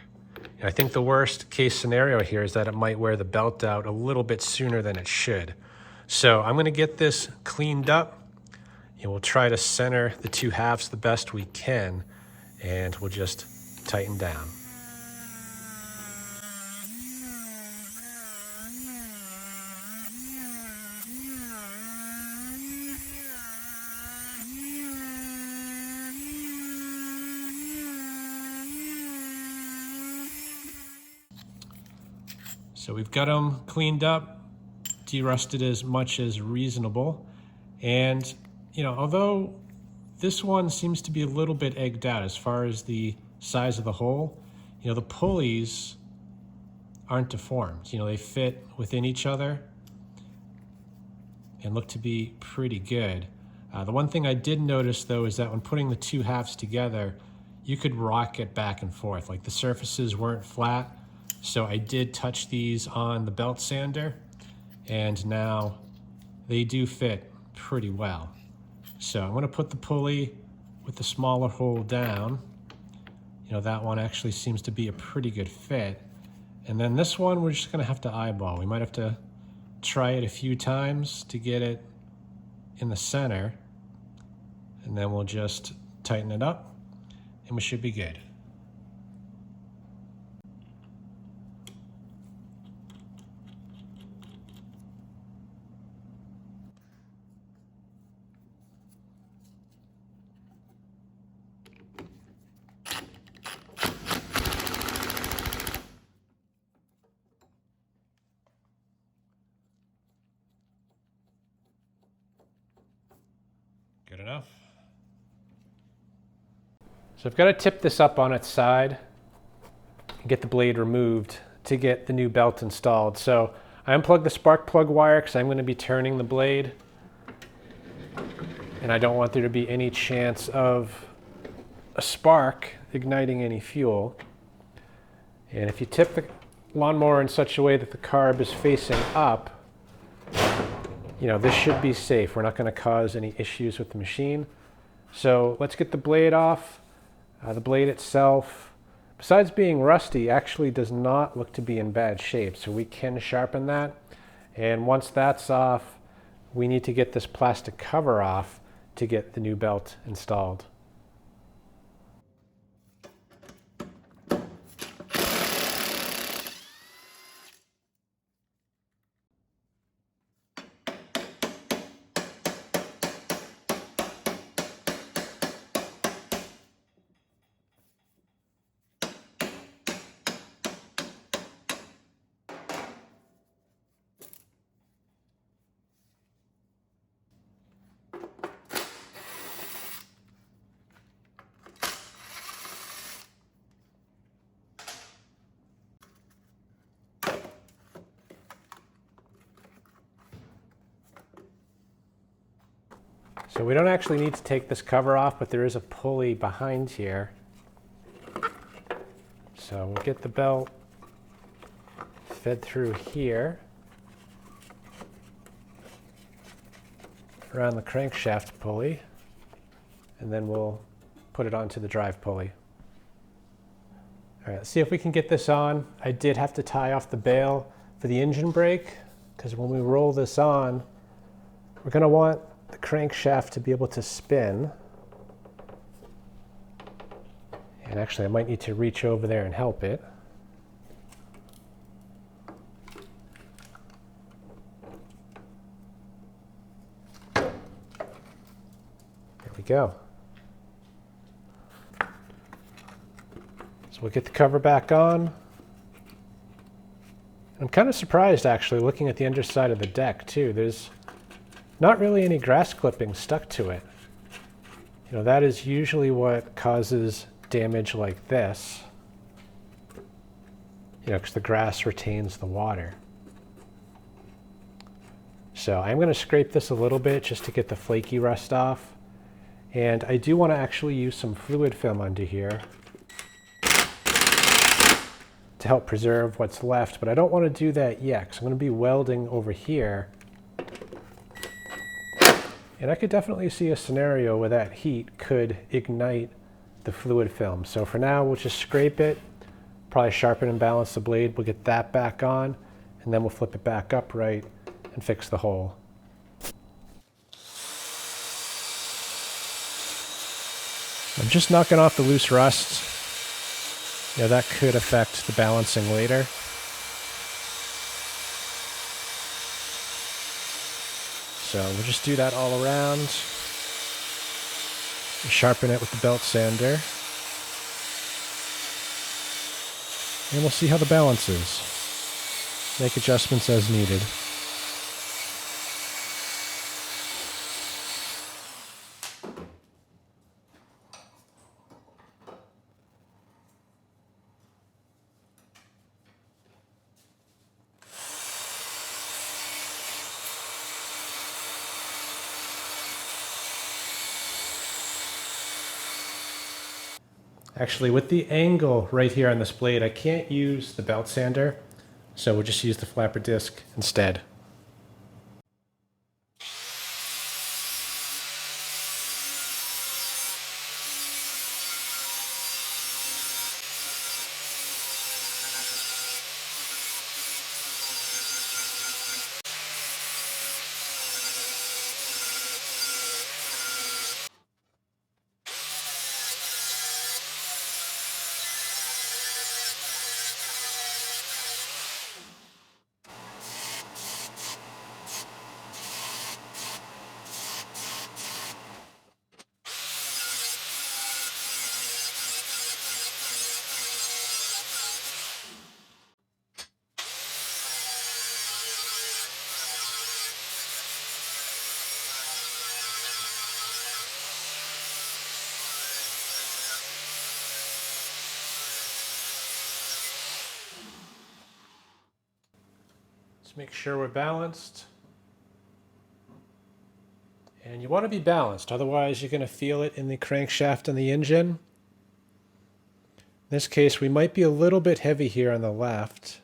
Speaker 1: I think the worst case scenario here is that it might wear the belt out a little bit sooner than it should. So I'm going to get this cleaned up. We'll try to center the two halves the best we can, and we'll just tighten down. So we've got them cleaned up, de-rusted as much as reasonable. And, although this one seems to be a little bit egged out as far as the size of the hole, the pulleys aren't deformed. They fit within each other and look to be pretty good. The one thing I did notice, though, is that when putting the two halves together, you could rock it back and forth. Like the surfaces weren't flat. So I did touch these on the belt sander, and now they do fit pretty well. So I'm going to put the pulley with the smaller hole down. That one actually seems to be a pretty good fit. And then this one, we're just going to have to eyeball. We might have to try it a few times to get it in the center, and then we'll just tighten it up, and we should be good. Good enough. So I've got to tip this up on its side and get the blade removed to get the new belt installed. So I unplugged the spark plug wire because I'm going to be turning the blade, and I don't want there to be any chance of a spark igniting any fuel. And if you tip the lawnmower in such a way that the carb is facing up, this should be safe. We're not going to cause any issues with the machine. So let's get the blade off. The blade itself, besides being rusty, actually does not look to be in bad shape. So we can sharpen that. And once that's off, we need to get this plastic cover off to get the new belt installed. So we don't actually need to take this cover off, but there is a pulley behind here. So we'll get the belt fed through here, around the crankshaft pulley, and then we'll put it onto the drive pulley. All right, let's see if we can get this on. I did have to tie off the bail for the engine brake, because when we roll this on, we're going to want the crankshaft to be able to spin. And actually, I might need to reach over there and help it. There we go. So we'll get the cover back on. I'm kind of surprised, actually, looking at the underside of the deck, too. There's not really any grass clippings stuck to it. You know, that is usually what causes damage like this. You know, because the grass retains the water. So I'm going to scrape this a little bit just to get the flaky rust off. And I do want to actually use some fluid film under here to help preserve what's left, but I don't want to do that yet because I'm going to be welding over here. And I could definitely see a scenario where that heat could ignite the fluid film. So for now, we'll just scrape it, probably sharpen and balance the blade. We'll get that back on, and then we'll flip it back upright and fix the hole. I'm just knocking off the loose rust. You know, that could affect the balancing later. So we'll just do that all around. Sharpen it with the belt sander. And we'll see how the balance is. Make adjustments as needed. Actually, with the angle right here on this blade, I can't use the belt sander, so we'll just use the flapper disc instead. Make sure we're balanced. And you want to be balanced, otherwise you're going to feel it in the crankshaft and the engine. In this case, we might be a little bit heavy here on the left.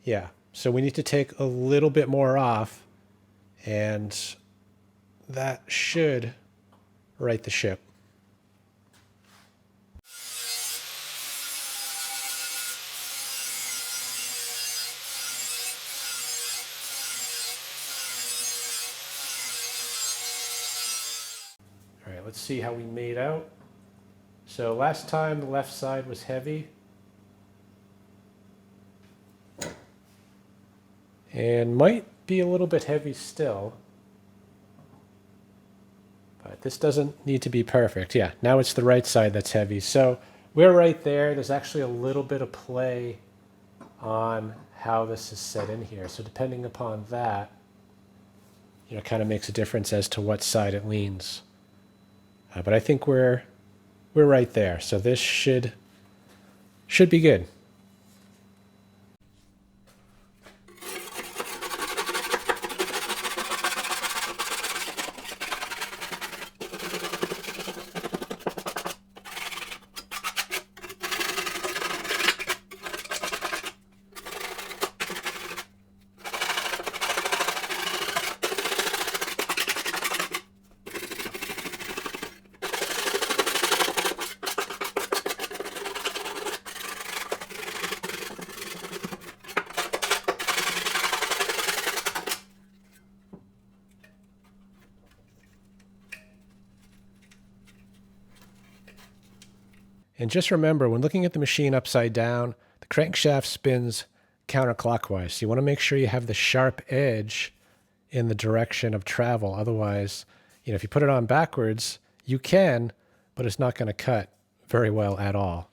Speaker 1: Yeah, so we need to take a little bit more off, and that should right the ship. All right, let's see how we made out. So last time the left side was heavy. And might be a little bit heavy still. But this doesn't need to be perfect. Yeah, now it's the right side that's heavy. So we're right there. There's actually a little bit of play on how this is set in here. So depending upon that, you know, kind of makes a difference as to what side it leans. But I think we're right there. So this should be good. And just remember, when looking at the machine upside down, the crankshaft spins counterclockwise. So you want to make sure you have the sharp edge in the direction of travel. Otherwise, if you put it on backwards, you can, but it's not going to cut very well at all.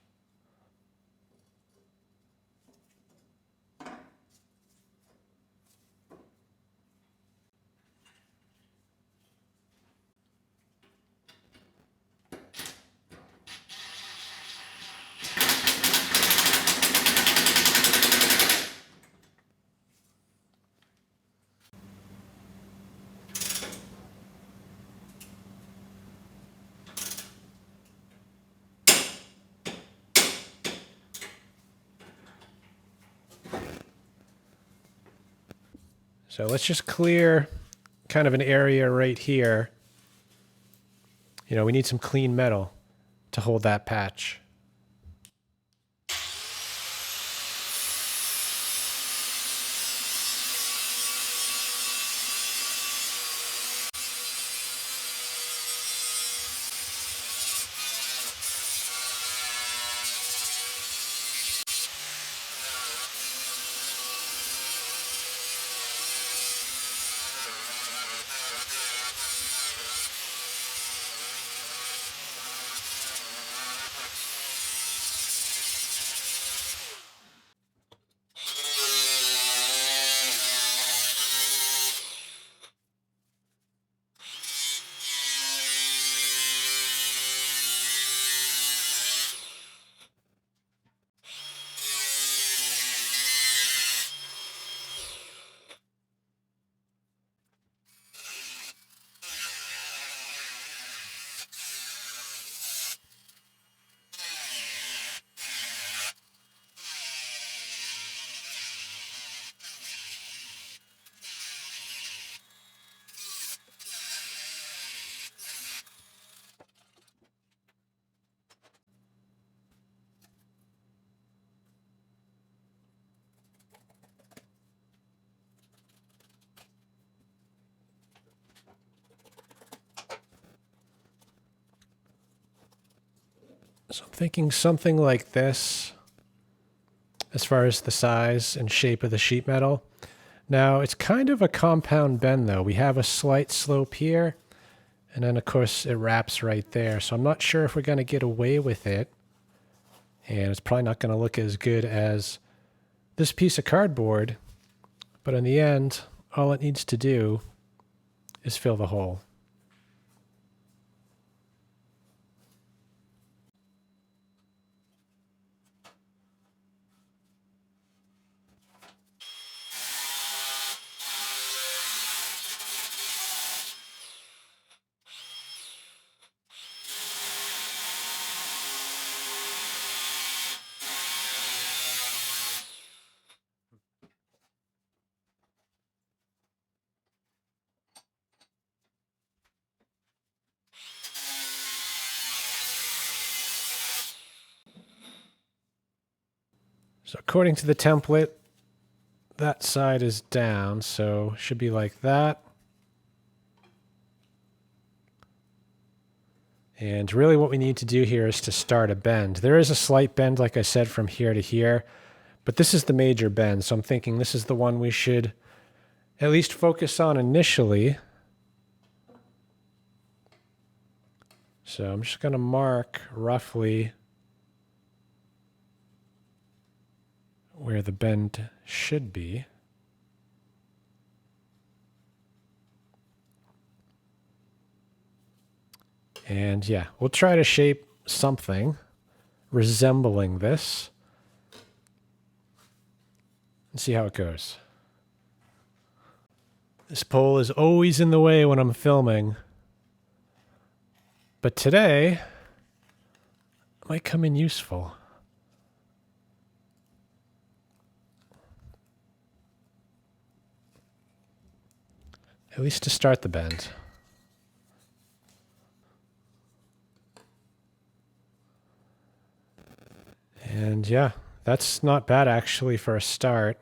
Speaker 1: So let's just clear kind of an area right here. We need some clean metal to hold that patch. So I'm thinking something like this as far as the size and shape of the sheet metal. Now, it's kind of a compound bend, though. We have a slight slope here, and then, of course, it wraps right there. So I'm not sure if we're going to get away with it, and it's probably not going to look as good as this piece of cardboard, but in the end, all it needs to do is fill the hole. So according to the template, that side is down, so should be like that. And really what we need to do here is to start a bend. There is a slight bend, like I said, from here to here, but this is the major bend, so I'm thinking this is the one we should at least focus on initially. So I'm just going to mark roughly where the bend should be. And yeah, we'll try to shape something resembling this and see how it goes. This pole is always in the way when I'm filming, but today it might come in useful. At least to start the bend. And yeah, that's not bad actually for a start.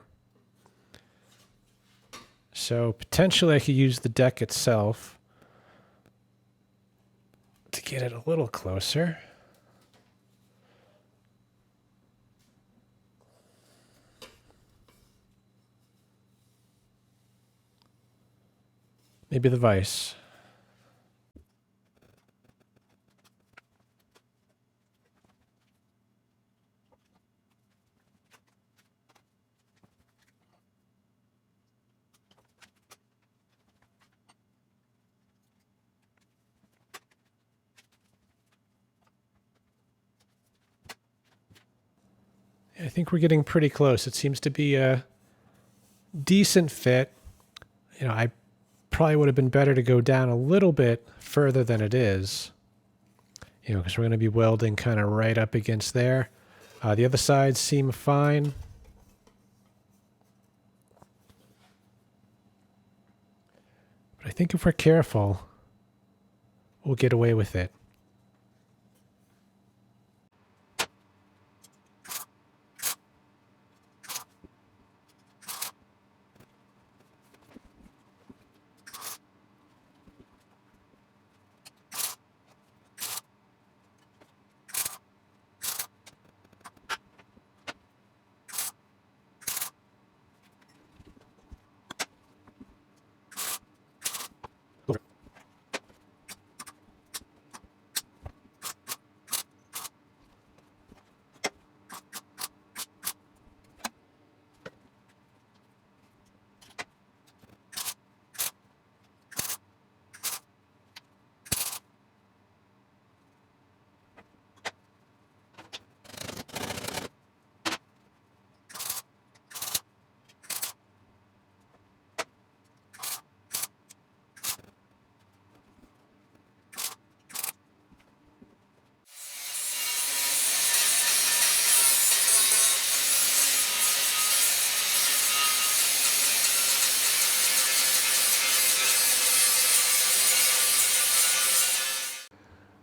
Speaker 1: So potentially I could use the deck itself to get it a little closer. Maybe the vise. I think we're getting pretty close. It seems to be a decent fit. You know, I probably would have been better to go down a little bit further than it is. You know, because we're going to be welding kind of right up against there. The other sides seem fine. But I think if we're careful, we'll get away with it.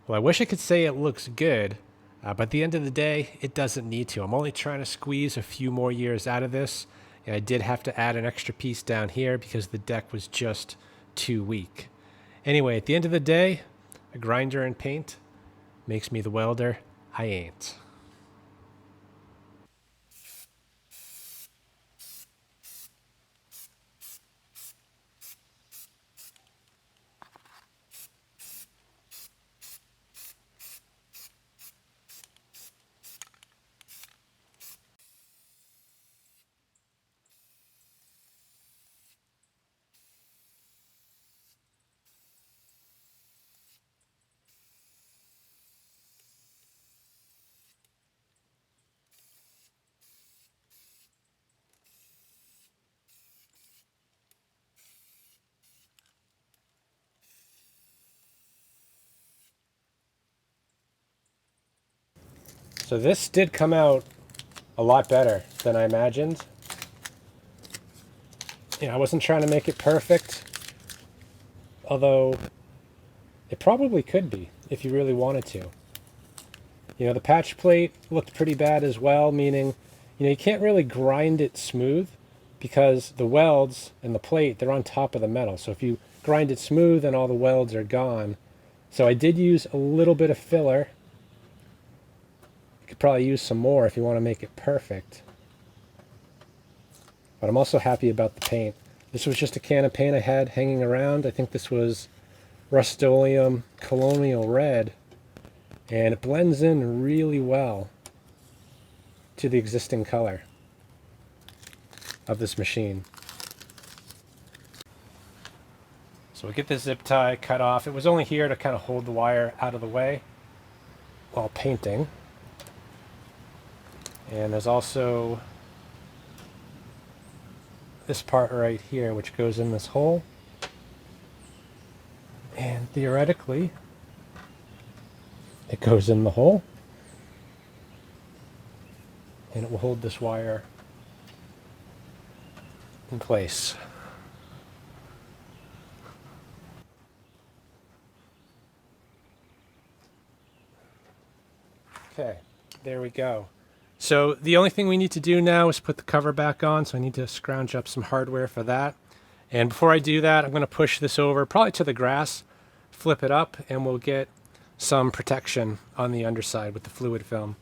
Speaker 1: Well, I wish I could say it looks good, but at the end of the day, it doesn't need to. I'm only trying to squeeze a few more years out of this, and I did have to add an extra piece down here because the deck was just too weak. Anyway, at the end of the day, a grinder and paint makes me the welder I ain't. So this did come out a lot better than I imagined. You know, I wasn't trying to make it perfect, although it probably could be if you really wanted to. You know, the patch plate looked pretty bad as well, meaning, you know, you can't really grind it smooth because the welds and the plate, they're on top of the metal. So if you grind it smooth and all the welds are gone. So I did use a little bit of filler. You could probably use some more if you want to make it perfect. But I'm also happy about the paint. This was just a can of paint I had hanging around. I think this was Rust-Oleum Colonial Red. And it blends in really well to the existing color of this machine. So we'll get this zip tie cut off. It was only here to kind of hold the wire out of the way while painting. And there's also this part right here which goes in this hole. And theoretically, it goes in the hole. And it will hold this wire in place. Okay, there we go. So the only thing we need to do now is put the cover back on, so I need to scrounge up some hardware for that. And before I do that, I'm going to push this over, probably to the grass, flip it up, and we'll get some protection on the underside with the fluid film.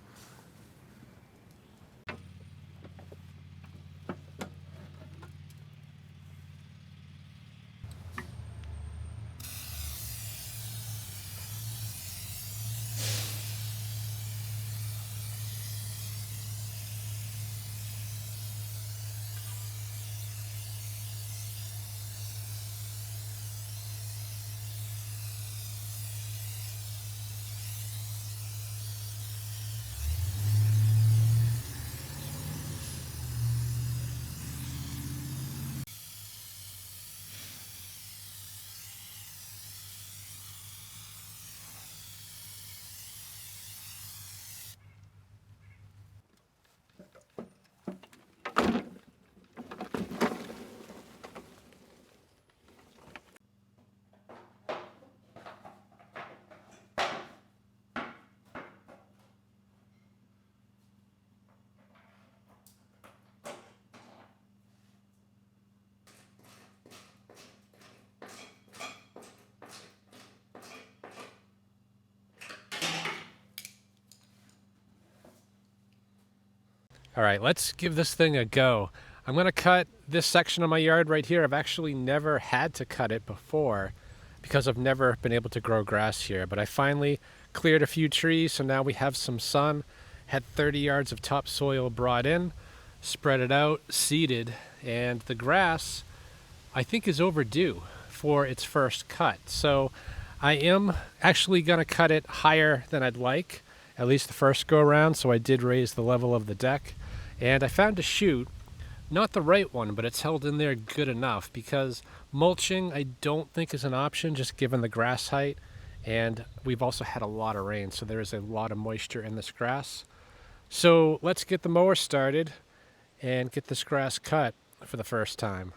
Speaker 1: All right, let's give this thing a go. I'm going to cut this section of my yard right here. I've actually never had to cut it before because I've never been able to grow grass here, but I finally cleared a few trees, so now we have some sun. Had 30 yards of topsoil brought in, spread it out, seeded, and the grass I think is overdue for its first cut. So I am actually going to cut it higher than I'd like, at least the first go around, so I did raise the level of the deck. And I found a chute, not the right one, but it's held in there good enough, because mulching I don't think is an option just given the grass height, and we've also had a lot of rain, so there is a lot of moisture in this grass. So let's get the mower started and get this grass cut for the first time.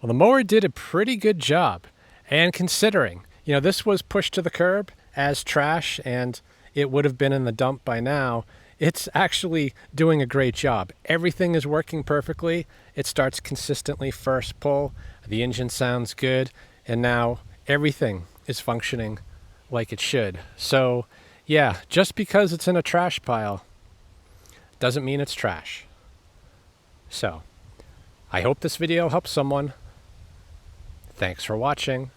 Speaker 1: Well, the mower did a pretty good job. And considering, this was pushed to the curb as trash and it would have been in the dump by now, it's actually doing a great job. Everything is working perfectly. It starts consistently first pull. The engine sounds good. And now everything is functioning like it should. So yeah, just because it's in a trash pile doesn't mean it's trash. So I hope this video helps someone. Thanks for watching.